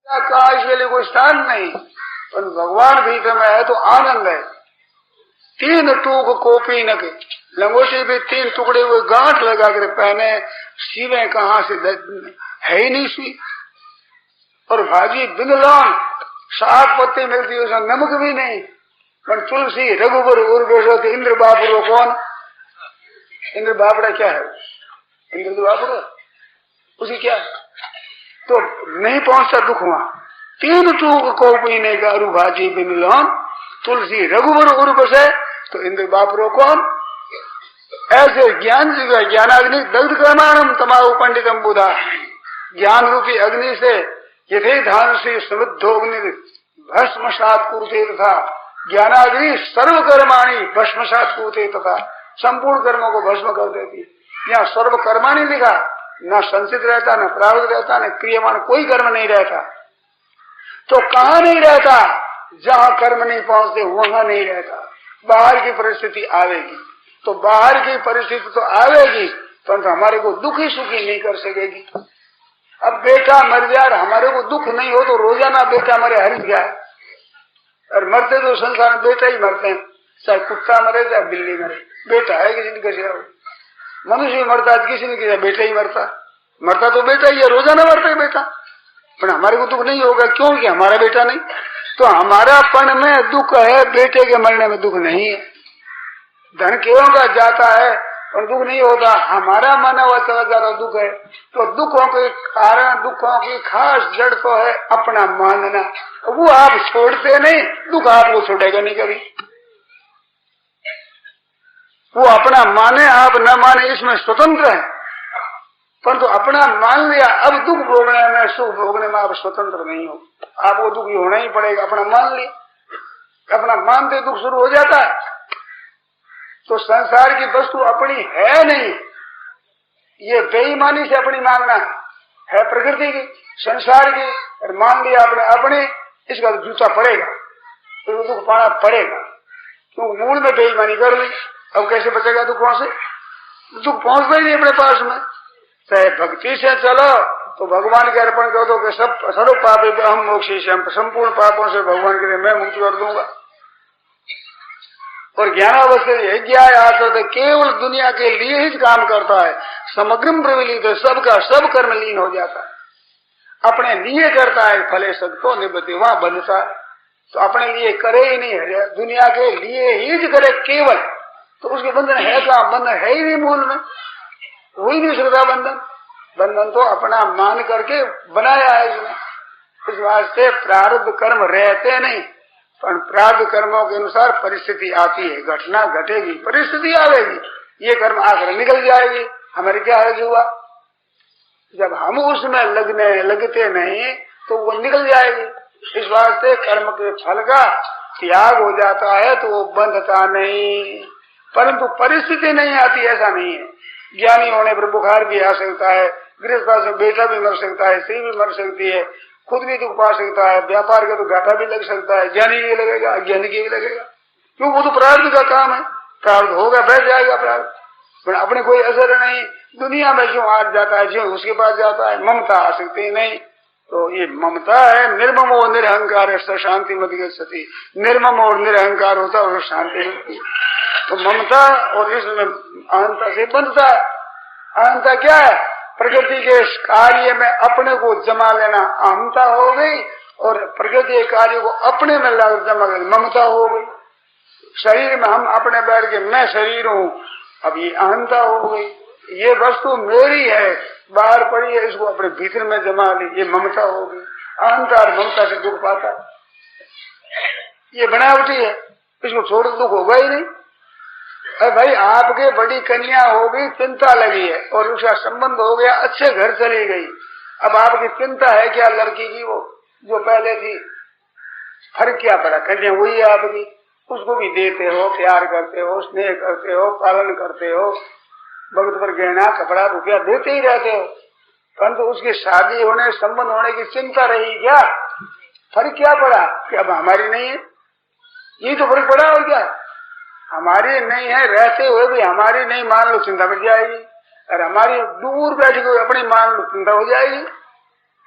कहा इसके लिए कोई स्थान नहीं, पर भगवान भीतर में है तो आनंद है। 3 टूक कोपी न के, लंगोटी भी 3 टुकड़े हुए गांठ लगा कर पहने, सीवे कहाँ से है ही नहीं सी, और भाजी बिन लौन, साग पत्ती मिलती है उसमें नमक भी नहीं, पर तुलसी रघुबर उर्वेश इंद्र बाबुरो कौन? इंद्र बाबड़ा क्या है? इंद्र बाबुरो उसी क्या है? तो नहीं पहुंचता दुख वहां। 3 टूक को पीने का अरु भाजी बिन लौन, तुलसी रघुबर उर्वेश है तो इंद्र बाबुरो कौन? ऐसे ज्ञान ज्ञानाग्नि दग्ध कर्माणम तमाहु पंडितम बुधा, ज्ञान रूपी अग्नि से यथे धान से समृद्धोग्नि भस्मसात कुरुते तथा ज्ञानाग्नि सर्व कर्माणी भस्मसात कुरुते तथा, संपूर्ण कर्मों को भस्म कर देती। यहाँ सर्व कर्माणी लिखा, न संचित रहता, न प्रारब्ध रहता, न क्रियमान, कोई कर्म नहीं रहता। तो कहाँ नहीं रहता? जहाँ कर्म नहीं पहुंचते वहां नहीं रहता। बाहर की परिस्थिति आवेगी तो बाहर की परिस्थिति तो आवेगी, परंतु हमारे को दुखी सुखी नहीं कर सकेगी। अब बेटा मर जाए, हमारे को दुख नहीं हो तो रोजाना बेटा मरे हरित गया है, और मरते तो संसार में बेटा ही मरते हैं, चाहे कुत्ता मरे चाहे बिल्ली मरे, बेटा है किसी ने कैसे। मनुष्य भी मरता है, किसी ने किया बेटा ही मरता, मरता तो बेटा ही है, रोजाना मरता है बेटा, पर हमारे को दुख नहीं होगा क्योंकि हमारा बेटा नहीं। तो हमारा पण में दुख है, बेटे के मरने में दुख नहीं है। धन केवल का जाता है और दुख नहीं होता, हमारा माना हुआ चला जाता दुख है। तो दुखों के कारण, दुखों की खास जड़ तो है अपना मानना, वो आप छोड़ते नहीं, दुख आपको छोड़ेगा नहीं कभी। वो अपना माने आप न माने इसमें स्वतंत्र है, परंतु अपना मान लिया, अब दुख भोगने में सुख भोगने में आप स्वतंत्र नहीं हो, आपको दुखी होना ही पड़ेगा। अपना मान लिया, अपना मानते दुख शुरू हो जाता है। तो संसार की वस्तु अपनी है नहीं, ये बेईमानी से अपनी मांगना है प्रकृति की, संसार की, और मान लिया आपने अपने, इसका तो जूता पड़ेगा, तो दुख पाना पड़ेगा, क्योंकि मूल में बेईमानी कर ली। अब कैसे बचेगा दुखों से? दुख पहुंचता ही नहीं अपने पास में। चाहे भक्ति से चलो तो भगवान के अर्पण कर दो कि सब सर्व पापी हम मोक्षी से, संपूर्ण पापों से भगवान के लिए मैं मुक्ति कर दूंगा। और ज्ञानावस्था यज्ञ आचरते केवल दुनिया के लिए ही काम करता है, समग्र प्रविलित है, सबका सब कर्म लीन हो जाता है, अपने लिए करता है, फले सकतो निबद्धि वहां बंधता है। तो अपने लिए करे ही नहीं है, दुनिया के लिए ही करे केवल, तो उसके बंधन है कहाँ? बंधन है ही नहीं मूल में, हो ही नहीं सकता बंधन। बंधन तो अपना मान करके बनाया है इसने। इस वास्ते प्रारब्ध कर्म रहते नहीं, पर प्रारब्ध कर्मों के अनुसार परिस्थिति आती है, घटना घटेगी, परिस्थिति आएगी, ये कर्म आकर निकल जाएगी। हमारे क्या है हुआ, जब हम उसमें लगते नहीं तो वो निकल जाएगी। इस वास्ते कर्म के फल का त्याग हो जाता है तो वो बंधता नहीं, परंतु परिस्थिति नहीं आती ऐसा नहीं है। ज्ञानी होने पर बुखार भी आ सकता है, गृहस्थ से बेटा भी मर सकता है, स्त्री भी मर सकती है, खुद भी दुख पा सकता है, व्यापार का तो घाटा भी लग सकता है, ज्ञानी भी लगेगा, अज्ञानी की भी लगेगा, क्यों वो तो प्रारब्ध का काम है। प्रारब्ध होगा बैठ जाएगा प्रारब्ध, पर अपने कोई असर नहीं। दुनिया में जो आ जाता है, जो उसके पास जाता है, ममता आ सकती नहीं। तो ये ममता है, निर्मम और निरहंकार शांति मत गति, निर्मम और निरहंकार होता है और शांति मिलती है। तो ममता और इसमें अहंता से बनता है। अहंता क्या है, प्रकृति के कार्य में अपने को जमा लेना अहंता हो गई, और प्रकृति के कार्य को अपने में जमा लेना ममता हो गई। शरीर में हम अपने बैठ के मैं शरीर हूँ, अब ये अहंता हो गई। ये वस्तु मेरी है, बाहर पड़ी है, इसको अपने भीतर में जमा ली, ये ममता हो गई। अहंता और ममता से दुख पाता है, ये बनावटी है, इसको छोड़ दुख होगा ही नहीं। अरे भाई आपके बड़ी कन्या हो गई, चिंता लगी है और उसका संबंध हो गया, अच्छे घर चली गई, अब आपकी चिंता है क्या लड़की की, वो जो पहले थी, फर्क क्या पड़ा, कन्या वही है आपकी, उसको भी देते हो, प्यार करते हो, स्नेह करते हो, पालन करते हो, वक्त पर गहना कपड़ा रुपया देते ही रहते हो, परंतु उसकी शादी होने संबंध होने की चिंता रही क्या, फर्क क्या पड़ा कि अब हमारी नहीं है, यही तो फर्क पड़ा। और क्या, हमारी नहीं है रहते हुए भी हमारी नहीं मान लो चिंता बढ़ जाएगी, और हमारी दूर बैठे हुए अपनी मान लो चिंता हो जाएगी।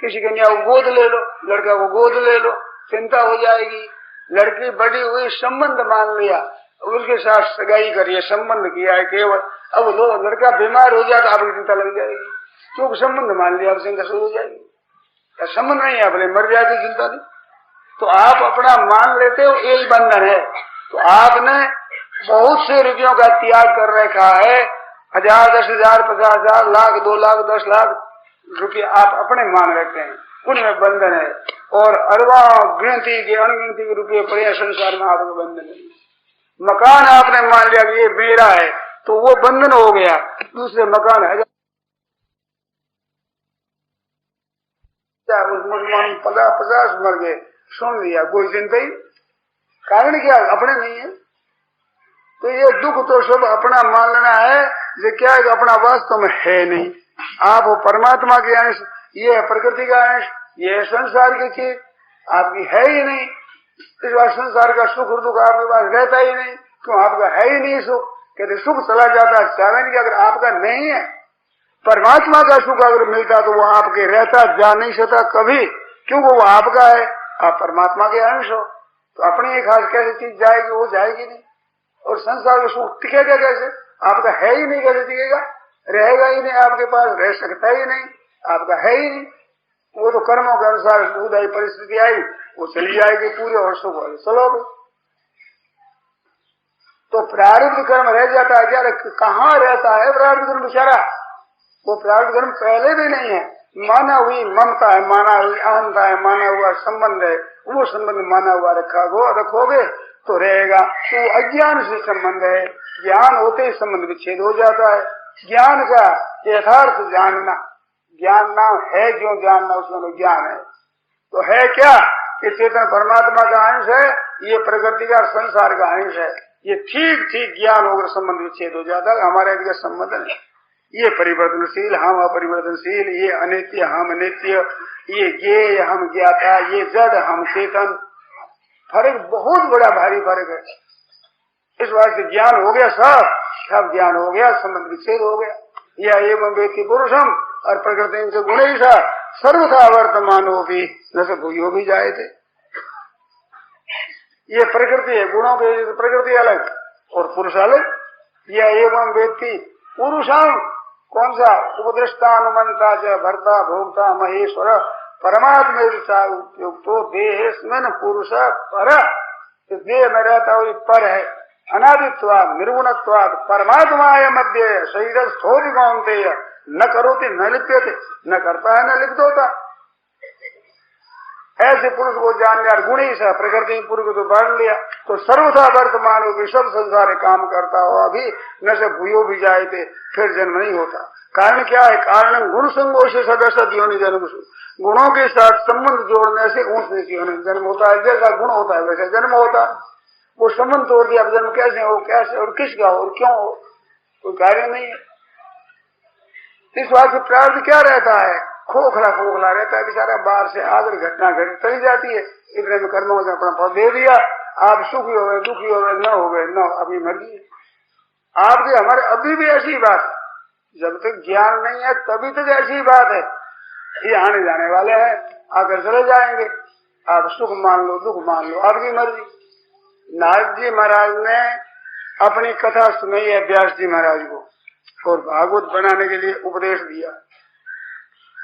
किसी कन्या को गोद ले लो, लड़का को गोद ले लो, चिंता हो जाएगी। लड़की बड़ी हुई, संबंध मान लिया, उसके साथ सगाई करिए, संबंध किया है केवल, अब लो लड़का बीमार हो जाता आपकी चिंता लग जाएगी, क्योंकि संबंध मान लिया, अब चिंता शुरू हो जाएगी। संबंध नहीं है, अपने मर जाए तो चिंता नहीं। तो आप अपना मान लेते हो, यही बंधन है। तो आपने बहुत से रुपयों का त्याग कर रखा है, 1000, 10,000, 50,000, लाख, 2 लाख, 10 लाख रुपये आप अपने मान रखते हैं, उनमें बंधन है। और अरबा गिनती के अनगिनती के रुपये पड़े संसार में, आपको बंधन नहीं। मकान आपने मान लिया कि ये मेरा है, तो वो बंधन हो गया, दूसरे मकान है। उस मुसलमान 50 मर गए, सुन लिया, कोई चिंता ही, कारण क्या, अपने नहीं है। तो ये दुख तो सब अपना मान लेना है, ये क्या है, अपना वास्तव में है नहीं। आप हो परमात्मा के अंश, ये है प्रकृति का अंश, ये है संसार की चीज, आपकी है ही नहीं। इस बार संसार का सुख और दुख आपके पास रहता ही नहीं, क्यों, आपका है ही नहीं सुख। कहते सुख चला जाता है, चाहे नहीं, अगर आपका नहीं है। परमात्मा का सुख अगर मिलता तो वो आपके रहता, जा नहीं सकता कभी, क्योंकि वो आपका है, आप परमात्मा के अंश हो। तो अपनी एक खास कैसी चीज जाएगी, वो जाएगी नहीं। और संसार का सुख टिकेगा कैसे, आपका है ही नहीं, कैसे टिकेगा, रहेगा ही नहीं, आपके पास रह सकता ही नहीं, आपका है ही नहीं। वो तो कर्मों के अनुसार उदय परिस्थिति आई, वो चली जाएगी पूरे, और सुख हो चलो। तो प्रारब्ध कर्म रह जाता है क्या, कहाँ रहता है प्रारब्ध कर्म बेचारा, वो प्रारब्ध कर्म पहले भी नहीं है। माना हुई ममता है, माना हुई अहंता है, माना हुआ संबंध है, वो संबंध माना हुआ रखोगे तो रहेगा। तो अज्ञान से संबंध है, ज्ञान होते ही संबंध विच्छेद हो जाता है। ज्ञान का यथार्थ जानना, ज्ञान नाम है, जो जानना उसमें ज्ञान है। तो है क्या कि चेतन परमात्मा का अंश है, ये प्रकृति का संसार का अंश है। ये ठीक ठीक ज्ञान होकर संबंध विच्छेद हो जाता है, हमारे इनका संबंध नहीं। ये परिवर्तनशील, हम अपरिवर्तनशील, ये अनित्य, हम नित्य, ये ज्ञेय, हम ज्ञाता, ये जड़, हम चेतन, फर्क बहुत बड़ा भारी फर्क है। इस बात से ज्ञान हो गया, सब ज्ञान हो गया, संबंध विच्छेद हो गया। यह एवं वेत्ति पुरुषम, और प्रकृति से गुण ही सा सर्वथा वर्तमान हो भी न से भूयो भी जाए थे। ये प्रकृति है, गुणों के प्रकृति अलग और पुरुष अलग। यह एवं वेत्ति पुरुषम, कौन सा, उपदृष्टानुमंता च भर्ता भोक्ता महेश्वर परमात्मा उपयुक्तो देहेस्मिन् पुरुष पर, देह में रहता हुई पर है, अनादित्वाद निर्गुणत्वाद परमात्माय मध्य शरीर स्थोरि कौन्तेय न करोति न लिप्यते, न करता है न लिप्त होता। ऐसे पुरुष को जान लिया, गुणी से प्रकृति पुरुष को तो बढ़ लिया तो सर्वथा वर्तमान हो सब संसार काम करता हो अभी न से भूयो भी जाए थे फिर जन्म नहीं होता। कारण क्या है? कारण गुण संगो से सदस्य योनि जन्म, गुणों के साथ संबंध जोड़ने से ऊंच नीच योनि जन्म होता है। जैसा गुण होता है वैसे जन्म होता है। वो संबंध तोड़ दिया जन्म कैसे हो, कैसे और किसका हो और क्यों हो, कोई कार्य नहीं है। इस बात से प्रार्थ क्या रहता है? खोखला खोखला रहता है बेचारा, बाहर से आकर घटना घटी चली जाती है, इतने में कर्मों ने अपना फल दे दिया। आप सुखी हो गए, दुखी हो गए, न हो गए, न अभी मर्जी है आपकी। हमारे अभी भी ऐसी बात, जब तक ज्ञान नहीं है तभी तक ऐसी बात है। ये आने जाने वाले हैं, आकर चले जाएंगे। आप सुख मान लो, दुख मान लो, आपकी मर्जी। नारद जी महाराज ने अपनी कथा सुनाई है व्यास जी महाराज को और भागवत बनाने के लिए उपदेश दिया।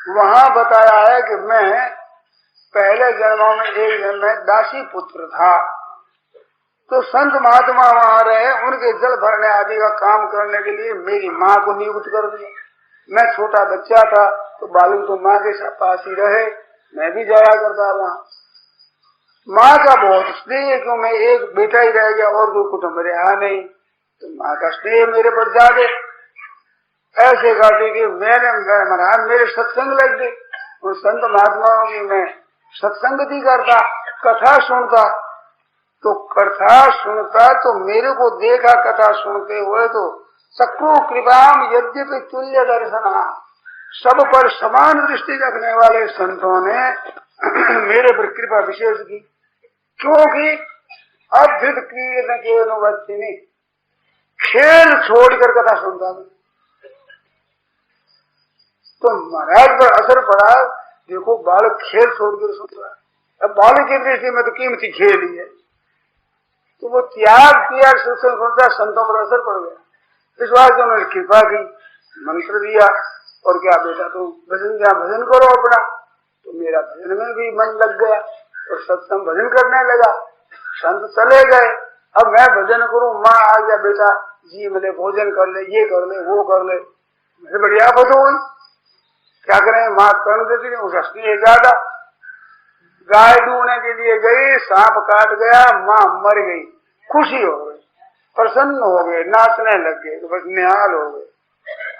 वहां बताया है कि मैं पहले जन्मों में एक जन्म में दासी पुत्र था, तो संत महात्मा वहां रहे, उनके जल भरने आदि का काम करने के लिए मेरी माँ को नियुक्त कर दिया। मैं छोटा बच्चा था तो बालू तो माँ के पास ही रहे, मैं भी जाया करता वहां। माँ का बहुत स्नेह, क्यों मैं एक बेटा ही रह गया और कोई कुटुंब रहा नहीं, तो माँ का स्नेह मेरे पर ज्यादा। ऐसे करते कि मैंने महाराज मेरे सत्संग लग गए, उन संत महात्माओं की मैं सत्संगति करता, कथा सुनता। तो कथा सुनता तो मेरे को देखा कथा सुनते हुए तो सक्रो कृपाम यद्यपि तुल्य दर्शना, सब पर समान दृष्टि रखने वाले संतों ने मेरे पर कृपा विशेष की, क्योंकि अद्भुत कीर्तन के अनुवर्तिनी खेल छोड़कर कथा सुनता था। तो महाराज पर असर पड़ा, देखो बालक खेल छोड़कर सुन रहा है। अब बालक की दृष्टि में तो कीमती खेल ही है, तो वो त्याग किया, सुनता, संतों पर असर पड़ गया। इस बात से उन्होंने कृपा की, मंत्र दिया और क्या बेटा तो भजन करो अपना। तो मेरा भजन में भी मन लग गया और सत्संग भजन करने लगा। संत चले गए, अब मैं भजन करूं, माँ आ गया बेटा जी मिले भोजन कर ले, ये कर ले, वो कर ले। मेरे बड़ी आफत हो गई, क्या करें? माँ कर्ण देती नहीं, उसका स्नेह ज्यादा। गाय ढूंढने के लिए गई, सांप काट गया, माँ मर गई, खुशी हो गई, प्रसन्न हो गए, नाचने लग गए, तो बस निहाल हो गए।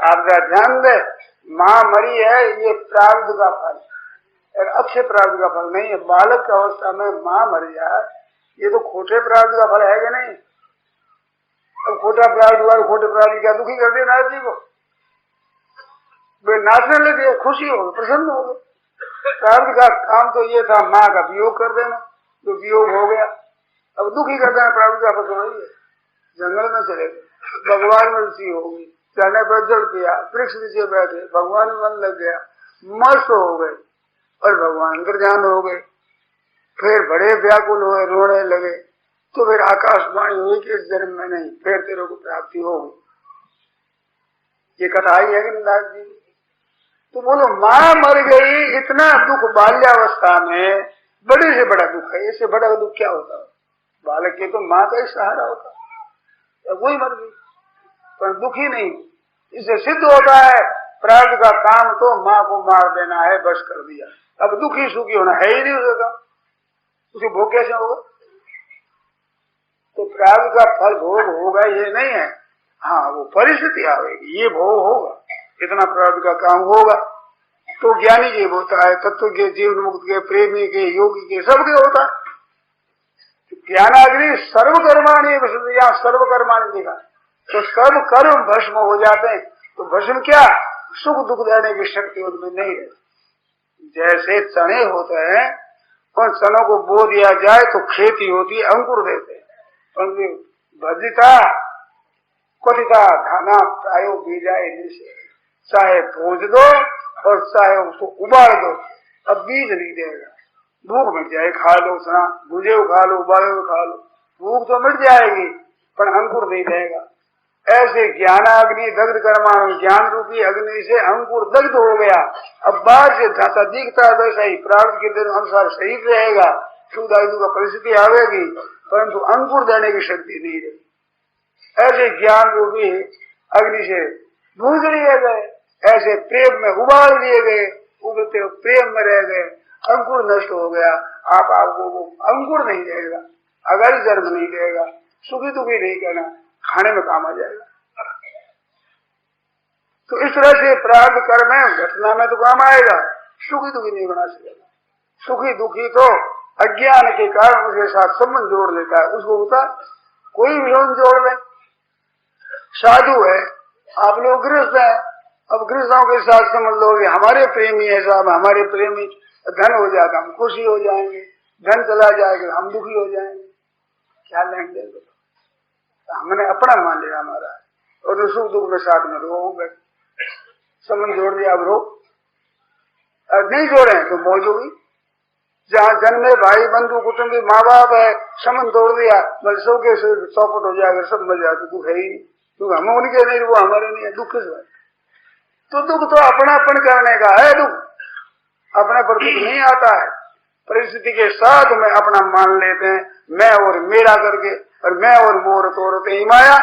आप जरा ध्यान दे, माँ मरी है ये प्रारब्ध का फल, और अच्छे प्रारब्ध का फल नहीं है। बालक की अवस्था में माँ मर जाए ये तो खोटे प्रारब्ध का फल है कि नहीं? अब खोटा प्रारब्ध हुआ, खोटे प्रारब्ध क्या दुखी कर दिया नारद जी को? वे नाचने लगे, खुशी हो गए, प्रसन्न हो गए। प्रारब्ध का काम तो ये था माँ का वियोग कर देना, जो वियोग हो गया। अब दुखी कर देना प्रारब्ध का फल वही है। जंगल में चले गए, भगवान में रुचि हो गई, चढ़ने पर जल पिया, वृक्ष नीचे बैठे, भगवान में मन लग गया, मस्त हो गए और भगवान अंतर्ध्यान हो गए। फिर बड़े व्याकुल हुए, रोने लगे, तो फिर आकाशवाणी हुई कि इस जन्म में नहीं, फिर तेरे को प्राप्ति होगी। ये कथा आई है कि नारद जी? तो बोलो माँ मर गई, इतना दुख बाल्यावस्था में, बड़े से बड़ा दुख है, इससे बड़ा दुख क्या होता है? बालक के तो माँ का ही सहारा होता है, वही मर गई, पर दुखी नहीं। इससे सिद्ध होता है प्रारब्ध का काम तो माँ को मार देना है, बस कर दिया। अब दुखी सुखी होना है ही नहीं उसका, उसे भोग कैसे होगा? तो प्रारब्ध का फल भोग होगा ये नहीं है, हाँ वो परिस्थिति आएगी, ये भोग होगा, इतना प्रारब्ध का काम होगा। तो ज्ञानी जीव होता है, तत्व के, जीवन मुक्त के, प्रेमी के, योगी के, सबके होता है। तो ज्ञानाग्नि सर्वकर्माणी विशुद्धिया, सर्वकर्माणी देखा तो सर्व कर्म भस्म हो जाते हैं। तो भस्म क्या? सुख दुख देने की शक्ति उनमें नहीं रहती। जैसे चने होते हैं, उन चनों को बो दिया जाए तो खेती होती है, अंकुर देते हैं। भजिता कथिता धाना प्रायो बीजाए, चाहे भूज दो और चाहे उसको उबाल दो, अब बीज नहीं देगा। भूख मिट जाए खा लो, सुना भुजे खा लो, उबाले हुए खा लो, भूख तो मिट जाएगी पर अंकुर नहीं देगा। ऐसे ज्ञानाग्नि दग्ध कर्माण, ज्ञान रूपी अग्नि से अंकुर दग्ध हो गया। अब बाहर से जैसा दिखता है वैसा ही प्रारब्ध के दिन अनुसार शरीर रहेगा, सुधायु का परिस्थिति आवेगी, परंतु अंकुर देने की शक्ति नहीं रहेगी। ऐसे ज्ञान रूपी अग्नि से भूज लिए गए, ऐसे प्रेम में उबाल दिए गए, उबलते प्रेम में रह गए, अंकुर नष्ट हो गया, आप आपको वो अंकुर नहीं देगा, अगर जन्म नहीं देगा, सुखी दुखी नहीं करना, खाने में काम आ जाएगा। तो इस तरह से प्रारब्ध कर्म है, घटना में तो काम आएगा, सुखी दुखी नहीं बना सकेगा। सुखी दुखी तो अज्ञान के कारण उसके साथ संबंध जोड़ लेता है, उसको होता कोई भी संबंध जोड़ ले। साधु है, आप लोग गृहस्थ हैं, अब गृहस्थों के साथ समझ लोगे हमारे प्रेमी है साहब, हमारे प्रेमी, धन हो जाएगा हम खुशी हो जाएंगे, धन चला जाएगा हम दुखी हो जाएंगे, क्या लेंगे? हमने अपना मान लिया हमारा, और सुख दुख में साथ में रहोगे, संबंध जोड़ दिया अब रो, और नहीं जोड़े तो मौज होगी। जहाँ जन्मे भाई बंधु कुटुंबी माँ बाप है, संबंध तोड़ दिया, मतलब सौ के चौपट हो जाएगा, सब मर जाए, तो दुख है ही नहीं, क्योंकि हम उनके नहीं, वो हमारे नहीं है, दुख किस बात? तो दुख तो अपनापन करने का है, दुख अपने पर दुख नहीं आता है, परिस्थिति के साथ में अपना मान लेते हैं, मैं और मेरा करके, और मैं और मोर तोड़ते ही माया।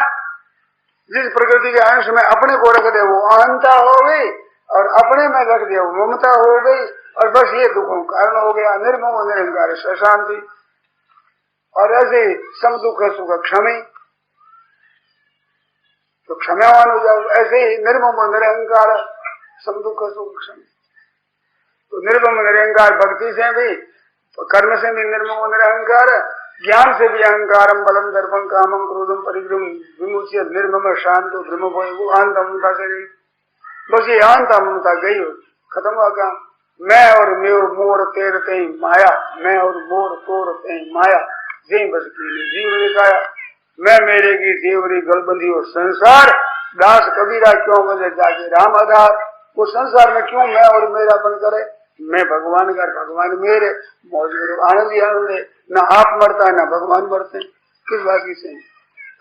जिस प्रकृति के अंश में अपने को रख दे वो अहंता हो गई, और अपने में रख दे वो ममता हो गई, और बस ये दुखों का कारण हो गया। निर्मम निरंकार शांति, और ऐसे सम दुख सुख क्षमी, तो क्षमावान हो जाओ। ऐसे ही निर्मम निरंकार सम दुख सुख क्षमी, तो निर्मम निरंकार भक्ति से भी, कर्म से भी निर्मम निरंकार, ज्ञान से भी अहंकारम बलम दर्पम कामम क्रोधम परिग्रम विमुच्य निर्मम शांत ब्रह्म वो आंत ममता से गई। बस ये आंत ममता गई हो, खत्म हुआ काम। मैं और मोर तेरते ही माया, मैं और मोर तोड़ते ही माया, जी बस की जीव दिखाया। मैं मेरे की देवरी गलबंदी और संसार, दास कबीरा क्यों बजे जाके राम आधार। वो संसार में क्यों मैं और मेरा बन करे, मैं भगवान का, भगवान मेरे, मौज करो आनंद ही आनंद है। न आप मरता है न भगवान मरते, किस बात की सही?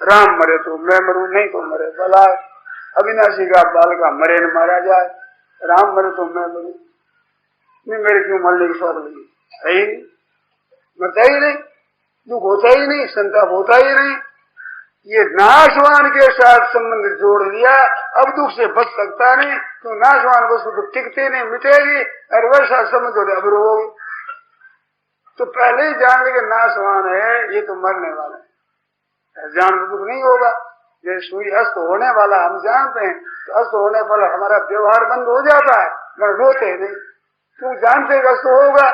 राम मरे तो मैं मरूं, नहीं तो मरे भला। अविनाशी का बाल का मरे न मारा जाए, राम मरे तो मैं मरूं, नहीं मेरे क्यों मरने की शौक लगी है ही नहीं, मरता ही नहीं, दुख होता ही नहीं, संताप होता ही नहीं। ये नाशवान के साथ संबंध जोड़ लिया, अब दुख से बच सकता नहीं, तो नाशवान वस्तु तो टिकते नहीं, मिटेगी, और वैसा संबंध जोड़े अब रोगी। तो पहले ही जान ले कि नाशवान है, ये तो मरने वाला है, जान तो दुख नहीं होगा। जैसे सूर्य अस्त होने वाला हम जानते हैं, तो अस्त होने पर हमारा व्यवहार बंद हो जाता है, मगर रोते नहीं, क्यों जानते अस्त होगा।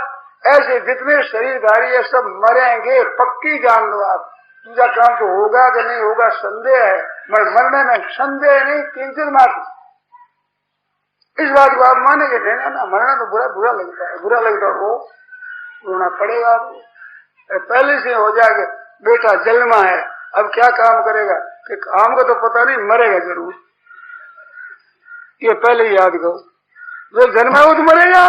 ऐसे जितने शरीरधारी है सब मरेंगे, पक्की जान लो आप। दूसरा काम तो होगा कि नहीं होगा संदेह है, मगर मरने में संदेह नहीं, किंचित मात्र। इस बात को आप मानेंगे नहीं ना, मरना तो बुरा बुरा लगता है, बुरा लगता है, वो रोना पड़ेगा आपको। पहले से हो जाएगा बेटा जन्मा है, अब क्या काम करेगा, कि काम का तो पता नहीं, मरेगा जरूर, ये पहले ही याद करो। जो जन्मा है वो तो मरेगा,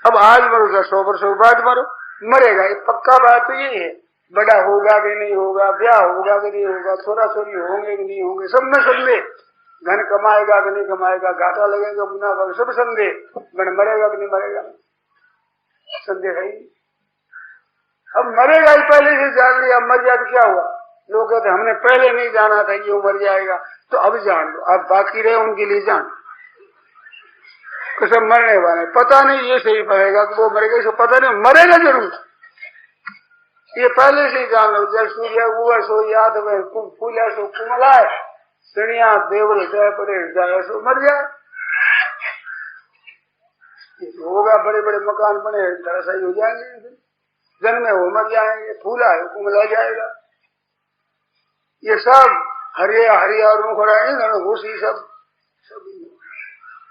अब आज मरो या 100 वर्षों बाद मरो, मरेगा, ये पक्का बात तो यही है। बड़ा होगा कि नहीं होगा, ब्याह होगा कि नहीं होगा, छोरा छोरी होंगे कि नहीं होंगे, सब में संदेह, धन कमाएगा कि नहीं कमाएगा, घाटा लगेगा मुनाफा, सब संदेह, मरेगा कि नहीं मरेगा, संदेह है। अब मरेगा ही पहले से जान लिया, मर जाए तो क्या हुआ? लोग कहते हमने पहले नहीं जाना था ये मर जाएगा, तो अब जान लो, अब बाकी रहे उनके लिए जान, सब मरने वाले, पता नहीं ये सही पड़ेगा कि वो मरेगा, इसको पता नहीं, मरेगा जरूर, ये पहले से ही जान लो। जब सूर्य हुआ सो याद में, फूला सो कुमलाए, चिड़िया देवल जाए पड़े जाए सो मर जाए। होगा बड़े बड़े मकान बने, धराशायी हो जाएंगे, जन्मे वो मर जाएंगे, फूला है कुमला जाएगा। ये सब हरिया हरिया और मुखड़ा घुसी सब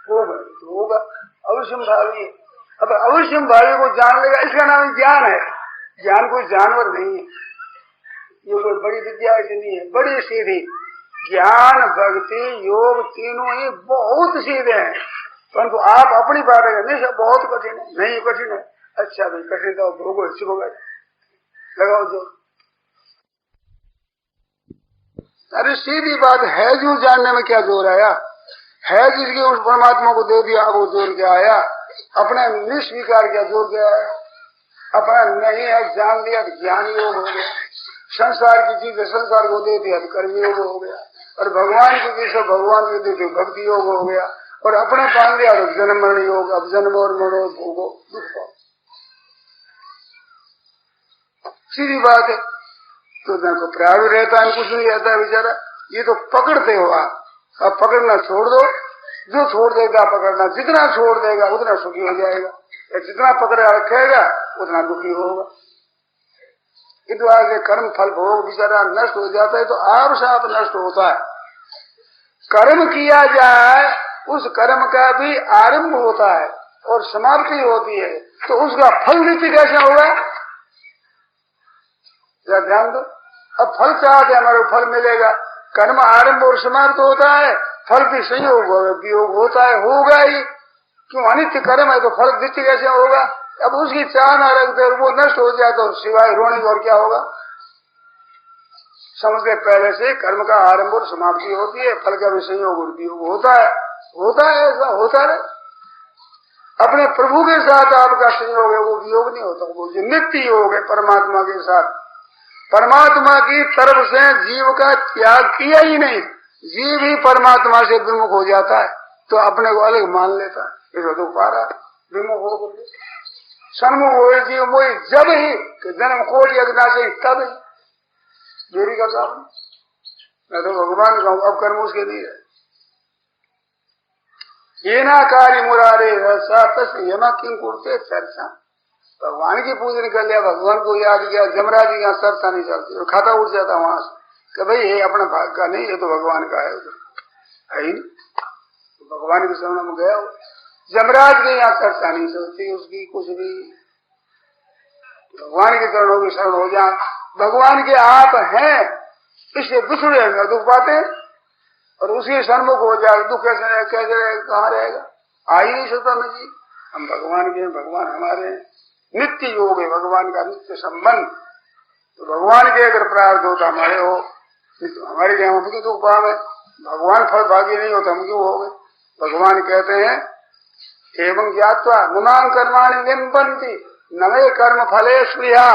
होगा, तो होगा अवश्यम भावी। अब अवश्यम भावी को जान लेगा, इसका नाम ज्ञान है। ज्ञान कोई जानवर नहीं है, ये कोई बड़ी विद्या ऐसी नहीं है, बड़ी सीधी। ज्ञान भक्ति योग तीनों ही बहुत सीधे हैं, परंतु आप अपनी बात नहीं, सब बहुत कठिन है, नहीं कठिन है। अच्छा भाई कठिन तो भोगो, सीखोगे, लगाओ जो। अरे सीधी बात है, जो जानने में क्या जोर आया है, जिसके उस परमात्मा को दे दिया वो जोर क्या आया, अपने निस्वीकार क्या जोर क्या आया, अपना नहीं है जान लिया तो ज्ञान योग हो गया, संसार की चीज संसार को दे दिया तो कर्म योग हो गया, और भगवान की चीज भगवान को दे दिया भक्ति योग हो गया, और अपने पान लिया तो जन्म मरण योग, अब जन्म और मरो भोगो दुख पाओ। सीधी बात है। तो न को प्रारब्ध रहता है, कुछ नहीं रहता है बेचारा। ये तो पकड़ते हो आप, अब पकड़ना छोड़ दो। जो छोड़ देगा पकड़ना, जितना छोड़ देगा उतना सुखी हो जाएगा, या जितना पकड़ा रखेगा उतना दुखी होगा। इस बात से कर्म फल भोग बेचारा नष्ट हो जाता है, तो आप साथ नष्ट होता है। कर्म किया जाए उस कर्म का भी आरंभ होता है और समाप्ति होती है, तो उसका फल नीति कैसे होगा? या ध्यान दो। अब फल चाहते हमारे फल मिलेगा, कर्म आरंभ और समाप्त होता है, फल भी संयोग वियोग होता है, होगा ही। क्यों? अनित्य कर्म है तो फल नित्य कैसे होगा? अब उसकी चाह न रखते वो नष्ट हो जाए तो सिवाय रोने और क्या होगा? समझते पहले से कर्म का आरंभ और समाप्ति होती है, फल का भी संयोग और वियोग होता है, ऐसा होता है। अपने प्रभु के साथ आपका संयोग है, वो वियोग नहीं होता, वो जो नित्य योग है परमात्मा के साथ। परमात्मा की तरफ से जीव का त्याग किया ही नहीं, जीव ही परमात्मा से विमुख हो जाता है, तो अपने को अलग मान लेता है। इसे तो पारा विमुख हो गए, सन्मुख हो जीव मोही जब ही जन्म कोटि अज्ञान से तब ही देरी का काम। मैं तो भगवान कहूँ, अब कर्म उसके नहीं है। ये ना कार्य मुरारे रसा तस यमा किंग कुड़ते चर्चा। भगवान की पूजन कर लिया, भगवान को याद किया, जमराज जी का सरता नहीं चलती और खाता उठ जाता वहां से कि भाई ये अपना भाग का नहीं, ये तो भगवान का है ही। तो भगवान के शरण में गया, जमराज के यहाँ चर्चा नहीं चलती उसकी कुछ भी। भगवान के चरणों की शरण हो जाए, भगवान के आप हैं इससे बिछड़े में दुख पाते और उसी सन्मुख हो जाए, दुख कैसे रहेगा, कहाँ रहेगा? आ ही नहीं सकता मैं जी। हम भगवान के, भगवान हमारे, नित्य योग है भगवान का, नित्य संबंध। तो भगवान के अगर प्रार्थ होता हमारे हो, हमारे क्या हम क्यों दुख पावे? भगवान फल भागी नहीं होता, हम क्यों हो गए? भगवान कहते हैं एवं ज्ञात्वा नमां कर्माणि निम्बन्ति नमे कर्म फले स्पृहा।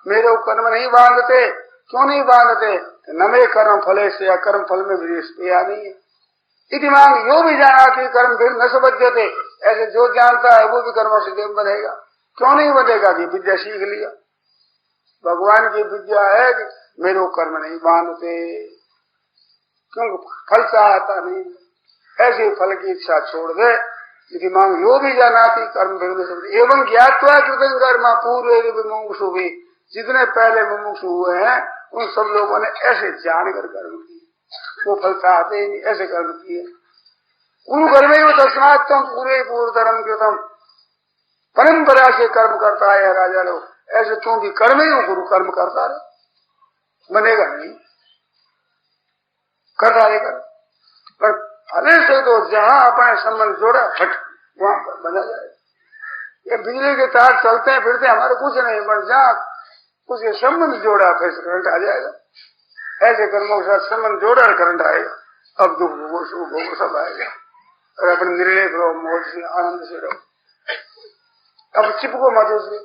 मेरे कर्म नहीं बांधते, क्यों नहीं बांधते? नमे कर्म फले से, या कर्म फल में भी स्पृहा नहीं है। इति मांग यो भी जाना कि कर्म फिर न समझते, ऐसे जो जानता है वो भी कर्म से बनेगा। क्यों नहीं बनेगा? कि विद्या सीख लिया, भगवान की विद्या है कि मेरे को कर्म नहीं बांधते, क्योंकि फल चाहता नहीं, ऐसे फल की इच्छा छोड़ दे। यदि मांग यो भी जानाती कर्म एवं ज्ञात्वा कृतं कर्म पूर्व मुमुक्षु भी, जितने पहले मुमुक्षु हुए हैं उन सब लोगों ने ऐसे जानकर कर्म किए, वो फल चाहते ही नहीं, ऐसे कर्म किए। गुरु कर्म तस्मात् तुम पूरे पूर्वतरम कृतम, परंपरा से कर्म करता है राजा लोग, ऐसे तुम भी कर्म ही हो, गुरु कर्म करता रहे, बनेगा नहीं, करता रहेगा। पर फले से तो जहां अपने संबंध जोड़ा फट वहां पर बना जाए। ये बिजली के तार चलते हैं फिरते हमारे कुछ नहीं, पर जहां उसके संबंध जोड़ा फिर करंट आ जाएगा। ऐसे कर्मों के साथ संबंध जोड़ा और करंट आएगा, अब दुख भोगो सुख भोगो सब आएगा। और अपने निर्लेप रहो, मौज से आनंद से रहो, अब चिपको मत उससे।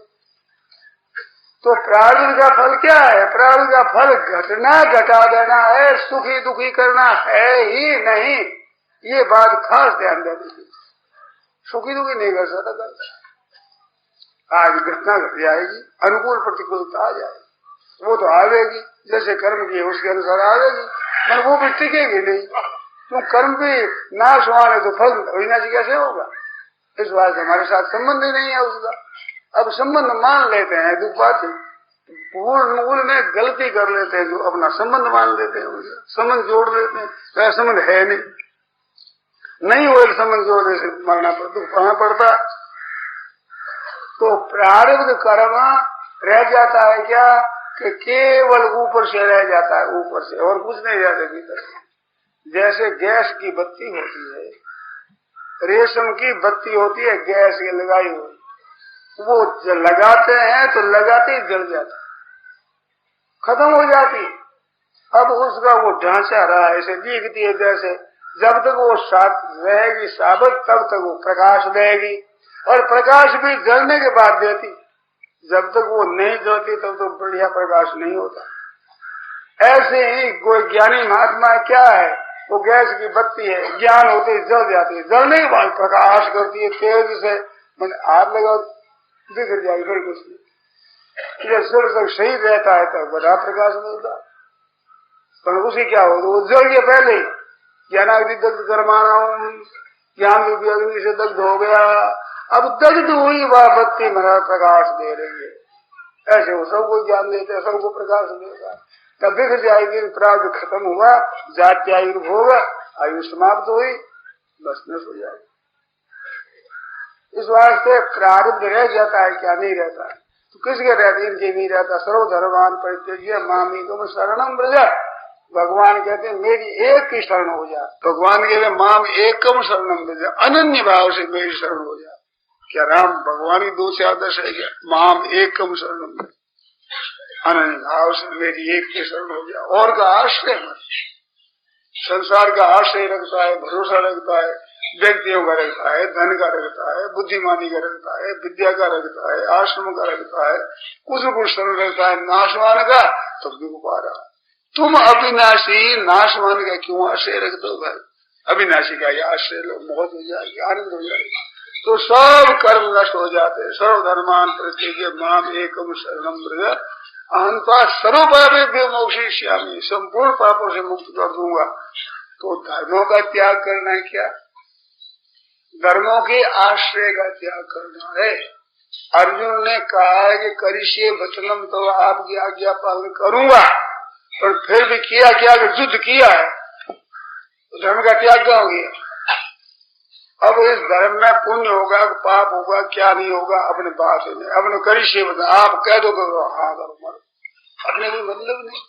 तो प्रारब्ध का फल क्या है? प्रारब्ध का फल घटना घटा देना है, सुखी दुखी करना है ही नहीं। ये बात खास ध्यान दे दीजिए, सुखी दुखी नहीं कर सकता। आज घटना घट जाएगी, अनुकूल प्रतिकूलता आ जाएगी, वो तो आवेगी, जैसे कर्म किए उसके अनुसार आवेगी, पर वो भी टिकेगी नहीं। क्यों? कर्म भी नाश हुआ तो फल विनाश कैसे होगा? इस बात से हमारे साथ संबंध ही नहीं है उसका। अब संबंध मान लेते हैं, दुख बात मूल में गलती कर लेते हैं, जो अपना संबंध मान लेते हैं, संबंध जोड़ लेते हैं, तो संबंध है नहीं हो, संबंध जोड़ने से मरना पड़ता, दुख पाना पड़ता। तो प्रारब्ध कर्म रह जाता है क्या? कि केवल ऊपर से रह जाता है, ऊपर से, और कुछ नहीं रहता भीतर। जैसे गैस की बत्ती होती है, रेशम की बत्ती होती है गैस की लगाई हुई, वो जब लगाते हैं तो लगाते ही जल जाता, खत्म हो जाती। अब उसका वो ढांचा रहा ऐसे दिखती है, जैसे जब तक वो साथ रहेगी साबित तब तक वो प्रकाश देगी, और प्रकाश भी जलने के बाद देती। जब तक वो नहीं जलती तब तक बढ़िया प्रकाश नहीं होता। ऐसे ही कोई ज्ञानी महात्मा क्या है, वो गैस की बत्ती है, ज्ञान होते ही जल जाती है, जलने के बाद प्रकाश करती है तेज से, मैंने हाथ लगाओ बिगड़ जाएगी, फिर कुछ नहीं। जब तक सही रहता है तब बड़ा प्रकाश मिलता है, पर उसे क्या हो वो जल गया पहले ही। ज्ञानाग्नि दग्ध करमाना हूं, ज्ञान रूपी अग्नि से दग्ध हो गया, अब दग्ध हुई वह बत्ती मेरा प्रकाश दे रही है। ऐसे वो सबको ज्ञान देते हैं, सबको प्रकाश देगा। तब दिख जाएगी प्राप्त खत्म हुआ, जाति आयु भोग, आयु समाप्त हुई, बस नष्ट हो जाएगी। इस वास्ते प्रारब्ध रह जाता है, क्या नहीं रहता है? तो किसके रहते? इनके नहीं रहता। सर्वधर्मान परित्यज्य मामेकम शरणम व्रज। भगवान कहते हैं मेरी एक की शरण हो जा। भगवान कहते हैं माम एकम शरणम व्रज, अनन्य भाव से मेरी शरण हो जा। क्या राम भगवान की दो से आदर्श है क्या? माम एकम शरणम व्रज, अनन्य भाव से मेरी एक की शरण हो जा। और का आश्रय मत। संसार का आश्रय रखता है, भरोसा रखता है, व्यक्तियों का रखता है, धन का रखता है, बुद्धिमानी का रखता है, विद्या का रखता है, आश्रम का रखता है, कुछ शरण रखता है नाशवान का, तब भी पा रहा। तुम अविनाशी नाशवान का क्यों आश्रय रख दो भाई? अविनाशी का ये आश्रय लो, मौत हो जाएगी, आनंद हो जाएगी, तो सब कर्म नष्ट हो जाते हैं। सर्वधर्मान परित्यज्य माम एकम शरणम व्रज अहंता सर्वपापेभ्यो मोक्षयिष्यामि, संपूर्ण पापों से मुक्त कर दूंगा। तो धर्मों का त्याग करना है क्या? धर्मों के आश्रय का त्याग करना है। अर्जुन ने कहा है कि करिष्ये वचनम, तो आपकी आज्ञा पालन करूंगा, पर फिर भी किया क्या? युद्ध किया है, धर्म का त्याग क्या हो गया? अब इस धर्म में पुण्य होगा पाप होगा क्या नहीं होगा अपने बात है। अपने करिष्ये वचन, आप कह दो करो, हाँ करो मरो, अपने कोई मतलब नहीं,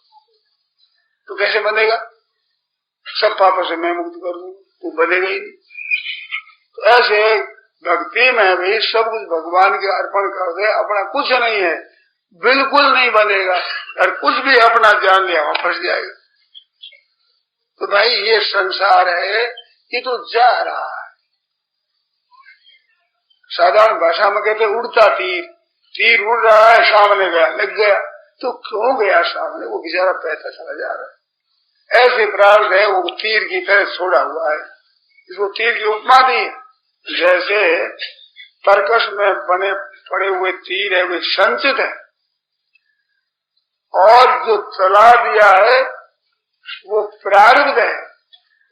तो कैसे बनेगा? सब पापों से मैं मुक्त कर दूंगा, तो बनेगा ही नहीं। तो ऐसे भक्ति में भी सब कुछ भगवान के अर्पण कर दे, अपना कुछ नहीं है, बिल्कुल नहीं बनेगा, और कुछ भी अपना जान लिया वहां फंस जाएगा। तो भाई ये संसार है, ये तो जा रहा है। साधारण भाषा में कहते उड़ता तीर, तीर उड़ रहा है, सामने गया, लग गया, तो क्यों गया सामने? वो बेचारा पैसा चला जा रहा है। ऐसे प्रार्थ है, वो तीर की तरह छोड़ा हुआ है। इसको तीर की उपमा दी, जैसे तरकश में बने पड़े हुए तीर है वे संचित है, और जो चला दिया है वो प्रारब्ध है,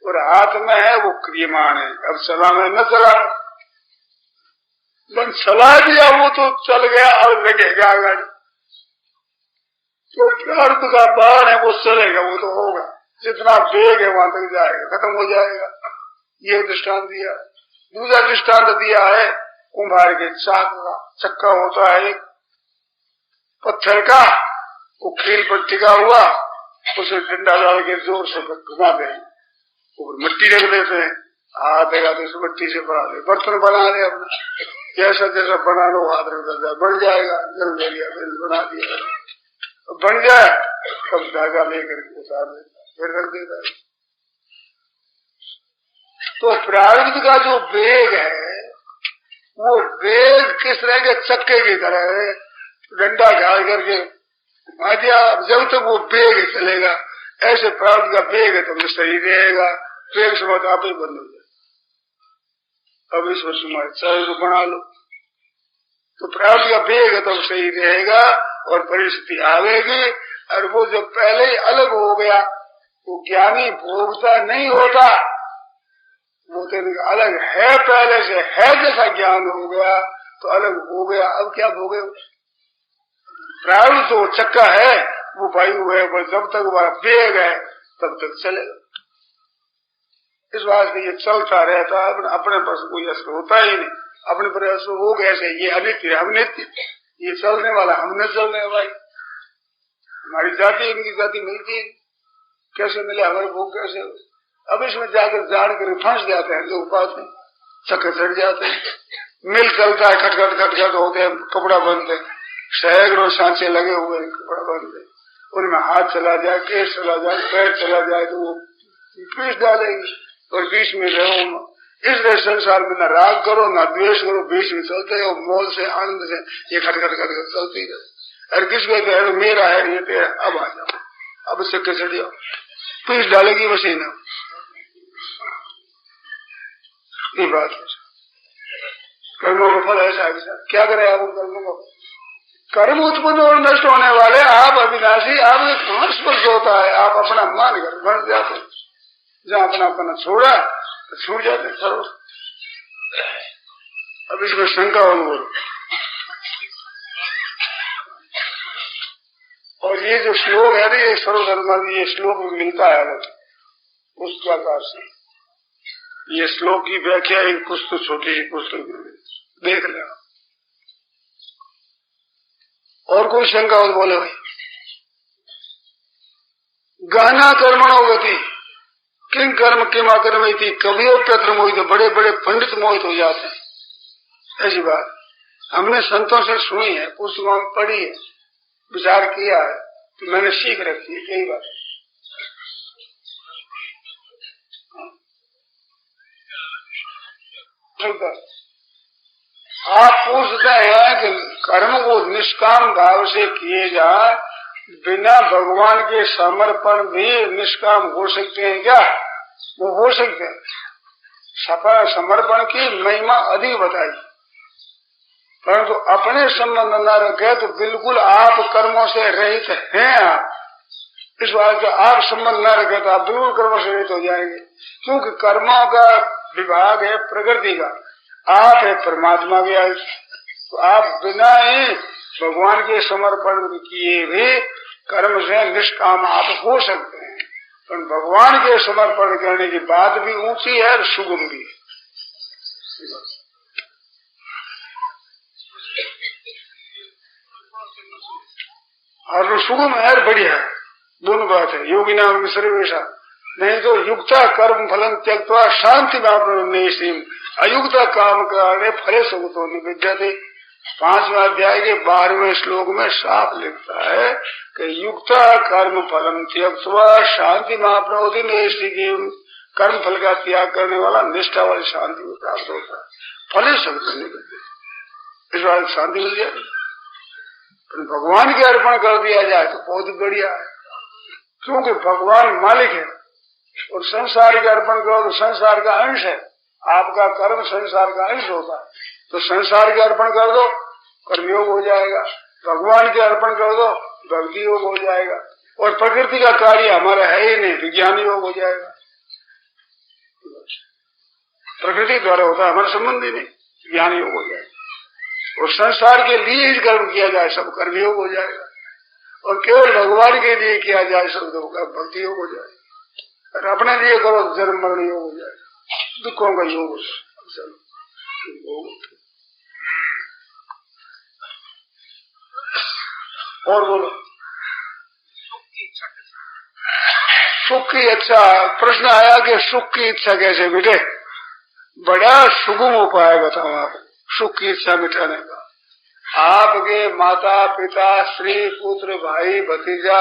और हाथ में है वो क्रियमान है। अब चला में न चला, मन चला दिया वो तो चल गया, और लगेगा गाड़ी। तो प्रारब्ध का बाण है वो चलेगा, वो तो होगा, जितना वेग है वहां तक जाएगा, खत्म हो जाएगा। ये दृष्टांत दिया। दूसरा दृष्टांत दिया है कुम्हार के चाक का। चक्का होता है एक पत्थर का, वो कील पर टिका हुआ, उसे डंडा डाल के जोर से घुमाते हैं, ऊपर मिट्टी रख देते हैं, हाथ लगा तो उस मिट्टी से बना दे, बर्तन बना दे अपना, जैसा जैसा बना लो हाथ रखता जाए, बन जाएगा। जल दे लिया, फिर बना दिया, बन जाए तब धागा लेकर के उतार देता, फिर रख देता है। तो प्रारब्ध का जो वेग है, वो वेग किस तरह के चक्के की तरह है, डंडा ढाल करके घुमा दिया, जब तक वो वेग चलेगा। ऐसे प्रारब्ध का वेग है तो सही रहेगा, वेग से बहुत आप ही बंद हो जाए। अब इस वर्ष तुम्हारे शरीर को बना लो, तो प्रारब्ध का वेग है तब सही रहेगा, और परिस्थिति आवेगी। और वो जो पहले ही अलग हो गया, वो ज्ञानी भोगता नहीं होता, वो तो अलग है, पहले से है, जैसा ज्ञान हो गया तो अलग हो गया। अब क्या भोगे? प्रारब्ध तो चक्का है, वो वायु है, वो जब तक वह वेग है तब तक चलेगा। इस वास्ते ये चलता रहता है, अपने पर कोई असर होता ही नहीं। अपने पर असर हो गया ऐसे, ये अनित्य हम नित्य, ये चलने वाला हम न चलने वाले। हमारी जाति इनकी जाति मिलती है, कैसे मिले हमारे भोग कैसे? अब इसमें जाकर जान कर फंस जाते हैं लोग, बात में चक्कर चढ़ जाते हैं। मिल चलता है, खटखट खटखट होते हैं, कपड़ा बनते हैं, सैकड़ों सांचे लगे हुए हैं, कपड़ा बनते, उनमें हाथ चला जाए, केस चला जाए, पैर चला जाए तो वो पीस डालेगी, और बीच में रहो। इसलिए संसार में न राग करो न द्वेष करो, बीच में चलते हो, मौज से आनंद से ये खटखट खटखट चलती है। और किसको कह मेरा है ये तेरा, अब आ जाओ, अब चक्कर चढ़ जाओ, पीस डालेगी मशीन। ये बात है, कर्मों का फल ऐसा है। क्या करे आप कर्मों का? कर्म उत्पन्न और नष्ट होने वाले आप अविनाशी, आपके कहाँ स्पर्श होता है? आप अपना मान कर बन जाते, जहाँ अपना छोड़ा तो छूट जाते सर्व। अब इसमें शंका और बोलो। और ये जो श्लोक है ना, ये सर्वधर्म, ये श्लोक मिलता है अलग पुस्तकाकार से। ये श्लोक की व्याख्या एक पुस्तक, छोटी सी पुस्तक में देख लेना। और कोई शंका हो तो बोले भाई। गहना कर्मणो गति किंग कर्म किम अकर्म इति कवियों पेत्र मोहित, बड़े बड़े पंडित मोहित हो जाते हैं। ऐसी बात हमने संतों से सुनी है, पुस्तकों में पढ़ी है, विचार किया है, तो मैंने सीख रखी है कई बार। आप पूछते हैं कि कर्म को निष्काम भाव से किए जाए, बिना भगवान के समर्पण भी निष्काम हो सकते हैं क्या? वो हो सकते हैं। समर्पण की महिमा अधिक बताई, परंतु अपने संबंध न रखे तो बिल्कुल आप कर्मों से रहित हैं। आप इस बात का आप संबंध न रखे तो आप बिल्कुल कर्मों से रहित हो जाएंगे, क्योंकि कर्मों का विभाग है प्रकृति का, आप है परमात्मा के अंश। तो आप बिना ही भगवान के समर्पण किए भी कर्म से निष्काम आप हो सकते हैं, पर भगवान के समर्पण करने की बात भी ऊंची है और सुगम भी है। और सुगम है और बढ़िया है, दोनों बात है। योगी नाम सर्वेशा, नहीं तो युक्ता कर्म फलम त्यक्त्वा शांति में अयुक्ता काम करने फले सुगतो निविद्यते। 5वें अध्याय के 12वें श्लोक में साफ लिखता है कि युक्ता कर्म फलम त्यक्त्वा शांति महाप्रवति में, कर्म फल का त्याग करने वाला निष्ठा वाली शांति को प्राप्त होता है। फले सुगतो निविद्यते, इस बात शांति मिल जाएगी। भगवान के अर्पण कर दिया जाए तो बहुत बढ़िया है, क्योंकि भगवान मालिक है। और संसार के अर्पण करो तो संसार का अंश है, आपका कर्म संसार का अंश होता है, तो संसार के अर्पण कर दो कर्मयोग हो जाएगा, भगवान के अर्पण कर दो भक्ति योग हो जाएगा, और प्रकृति का कार्य हमारा है ही नहीं, विज्ञान योग हो जाएगा। प्रकृति द्वारा होता है, हमारा संबंध ही नहीं, ज्ञान योग हो जाएगा। और संसार के लिए ही कर्म किया जाए सब कर्मयोग हो जाएगा, और केवल भगवान के लिए किया जाए सब भक्ति योग हो जाएगा। और अपने लिए करो तो जन्म मरण योग हो जाएगा, दुखों का योग हो जाएगा। और बोलो, सुख की इच्छा, प्रश्न आया कि सुख की इच्छा कैसे मिटे? बड़ा सुगम उपाय बताओ आप सुख की इच्छा मिटाने का। आपके माता पिता स्त्री पुत्र भाई भतीजा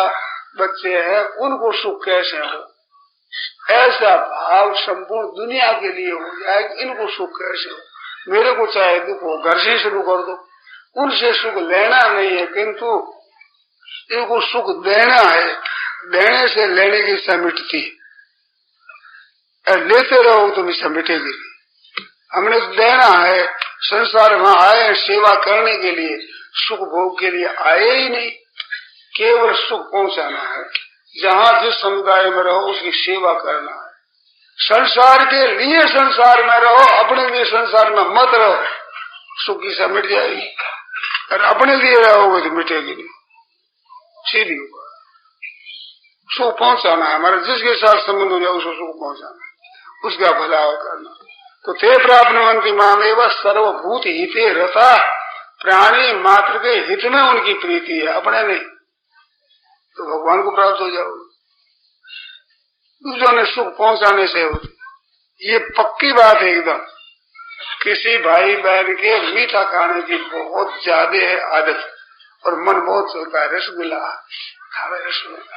बच्चे हैं, उनको सुख कैसे हो? ऐसा भाव संपूर्ण दुनिया के लिए हो जाए कि इनको सुख कैसे हो। मेरे को चाहे दुख हो, घर से शुरू कर दो, उनसे सुख लेना नहीं है, किंतु इनको सुख देना है। देने से लेने की इच्छा मिटती है, लेते रहो तो इच्छा मिटेगी। हमने देना है, संसार में आए सेवा करने के लिए, सुख भोग के लिए आए ही नहीं, केवल सुख पहुंचाना है। जहाँ जिस समुदाय में रहो उसकी सेवा करना है। संसार के लिए संसार में रहो, अपने लिए संसार में मत रहो, सुख की सब मिट जाएगी। और अपने लिए रहोगे तो मिटेगी नहीं, सीधी होगा। सुख पहुंचाना है, हमारा जिसके साथ संबंध हो जाए उसको सुख पहुंचाना है, उसका भला करना। तो ते प्राप्नुवन्ति माम एव सर्वभूत हिते रता, प्राणी मात्र के हित में उनकी प्रीति है, अपने नहीं, तो भगवान को प्राप्त हो जाओगे। दूसरों ने सुख पहुंचाने से होती, ये पक्की बात है एकदम। किसी भाई बहन के मीठा खाने की बहुत ज्यादा है आदत, और मन बहुत चलता है, रसगुल्ला खावे, रसगुल्ला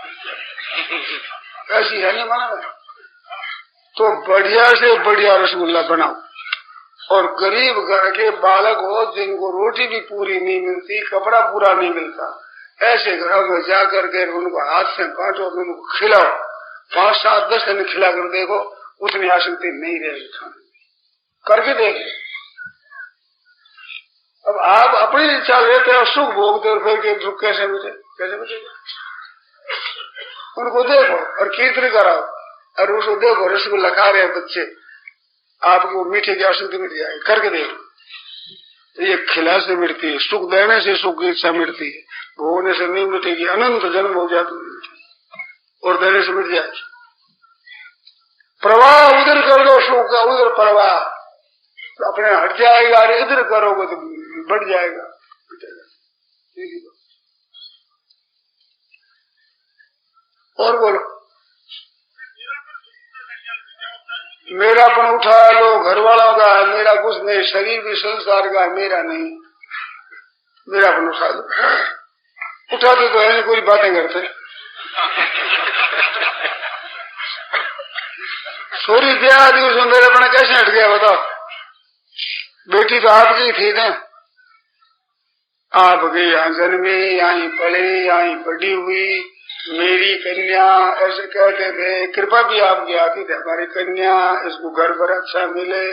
ऐसी है ना माना, तो बढ़िया से बढ़िया रसगुल्ला बनाओ। और गरीब घर के बालक हो जिनको रोटी भी पूरी नहीं मिलती, कपड़ा पूरा नहीं मिलता, ऐसे घरों में जाकर के उनको हाथ से बांटो, उनको खिलाओ। 5, 7, 10 दिन खिला कर देखो, उतनी आसक्ति नहीं रहेगी खाने में, करके देखे। अब आप अपनी इच्छा लेते हो, सुख भोगते हो, फिर के दुख कैसे मिटेगा? उनको देखो और कीर्तन कराओ और उसको देखो, रसगुल्ला खा रहे हैं बच्चे, आपको मीठे की आसक्ति मिट जाएगी, करके देखो। तो ये खिला से मिटती है, सुख देने से सुख की इच्छा मिटती है, भोगने से नहीं मिटेगी, अनंत जन्म हो जाए तो नहीं मिटेगी, और देने से मिट जाएगी। प्रवाह उधर कर दो सुख का, उधर प्रवाह तो अपने हट जाएगा, और इधर करोगे तो बढ़ जाएगा, मिटेगा। और बोलो, मेरापन उठा लो, घर वालों का है, मेरा कुछ नहीं, शरीर भी संसार का है, मेरा नहीं, मेरापन उठा दो। उठाते तो ऐसी कोई बातें करते। छोरी ब्याह दी, उसमें मेरापन कैसे हट गया बताओ? बेटी तो आपकी थी ना, आपकी यहाँ जन्मी, यहाँ पढ़ी, यहाँ बड़ी हुई, मेरी कन्या, ऐसे कहते थे। कृपा भी आपकी आती थी, हमारी कन्या, इसको घर पर अच्छा मिले।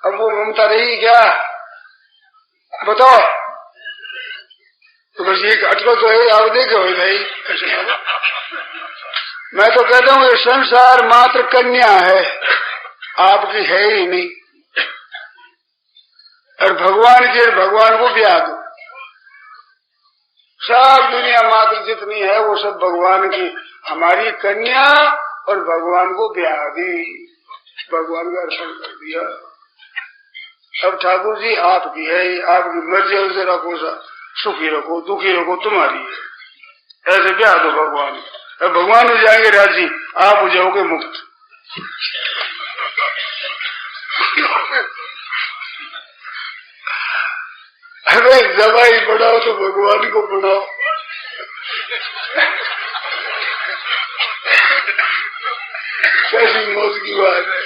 अब वो ममता रही क्या बताओ? तो बस ये अटको तो है, आप देखे हो भाई, ऐसे मैं तो कहता हूँ ये संसार मात्र कन्या है, आपकी है ही नहीं। और भगवान के, भगवान को ब्याह दो, सब दुनिया मात्र जितनी है वो सब भगवान की, हमारी कन्या, और भगवान को ब्याह दी, भगवान का अर्पण कर दिया। अब ठाकुर जी आपकी है, आपकी मर्जी उसे रखो, सुखी रखो दुखी रखो, तुम्हारी है, ऐसे ब्याह दो भगवान। अब भगवान हो जाएंगे राजी, आप हो जाओगे मुक्त। अरे जवाई बढ़ाओ तो भगवान को बढ़ाओ। कैसी मौज की बात है,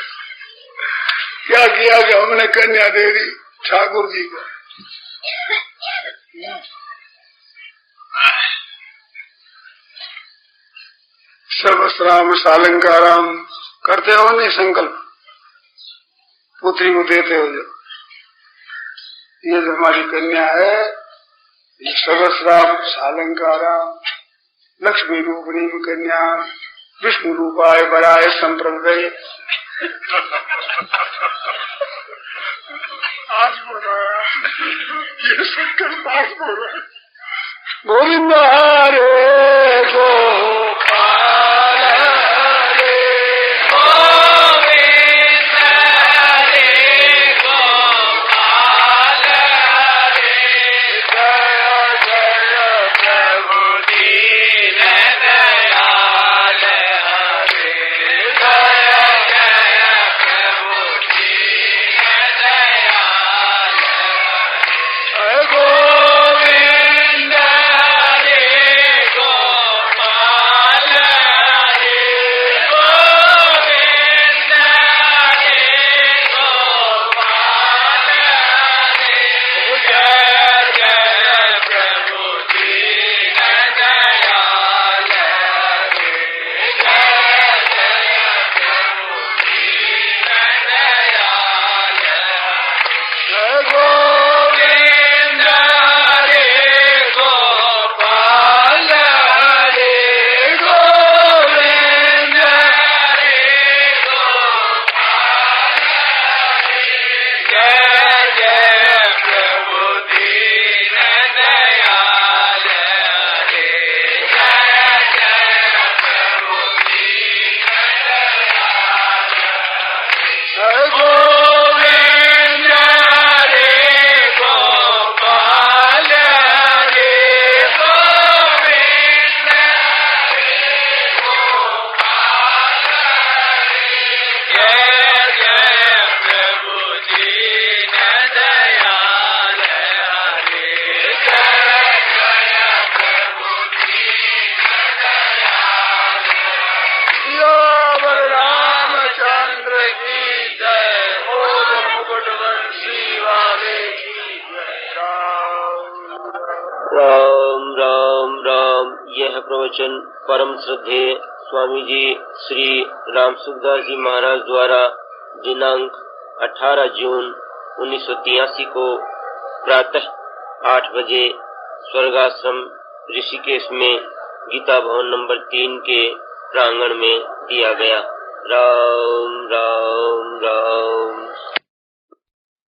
क्या किया कि हमने कन्या दे दी ठाकुर जी को। सर्वस्राम सालंकाराम करते हो नहीं संकल्प, पुत्री को देते हो जो, ये जो हमारी कन्या है, ये सर्वस्राम सालंकाराम लक्ष्मी रूपणी कन्या, विष्णु रूपाय वराय संप्रदय। आज बोल रहा ये शंकर पास बोल रहा है, गोविंद हरे गोपाल हरे गोविंद हरे गोपाल हरे, जय जय प्रभु दीन दयाल हरे, जय जय प्रभु दीन दयाल हरे, गोविंद हरे गोपाल हरे, गोविंद हरे गोपाल हरे, जय जय प्रभु दीन दयाल हरे, जय जय प्रभु दीन दयाल हरे, गोविंद हरे गोपाल हरे, गोविंद हरे गोपाल हरे, जय जय प्रभु दीन दयाल हरे, जय जय प्रभु दीन दयाल हरे, गोविंद हरे गोपाल हरे, गोविंद हरे गोपाल हरे, जय जय प्रभु दीन दयाल हरे, जय जय प्रभु दीन दयाल हरे, यो रामचंद्र की जय, मोद मुकुट वंशी वाले की जय। राम राम राम। यह प्रवचन परम श्रद्धेय स्वामी जी श्री राम सुखदास जी महाराज द्वारा दिनांक 18 जून 1983 को प्रातः 8 बजे स्वर्गाश्रम ऋषिकेश में गीता भवन नंबर 3 के प्रांगण में दिया गया। राम राम।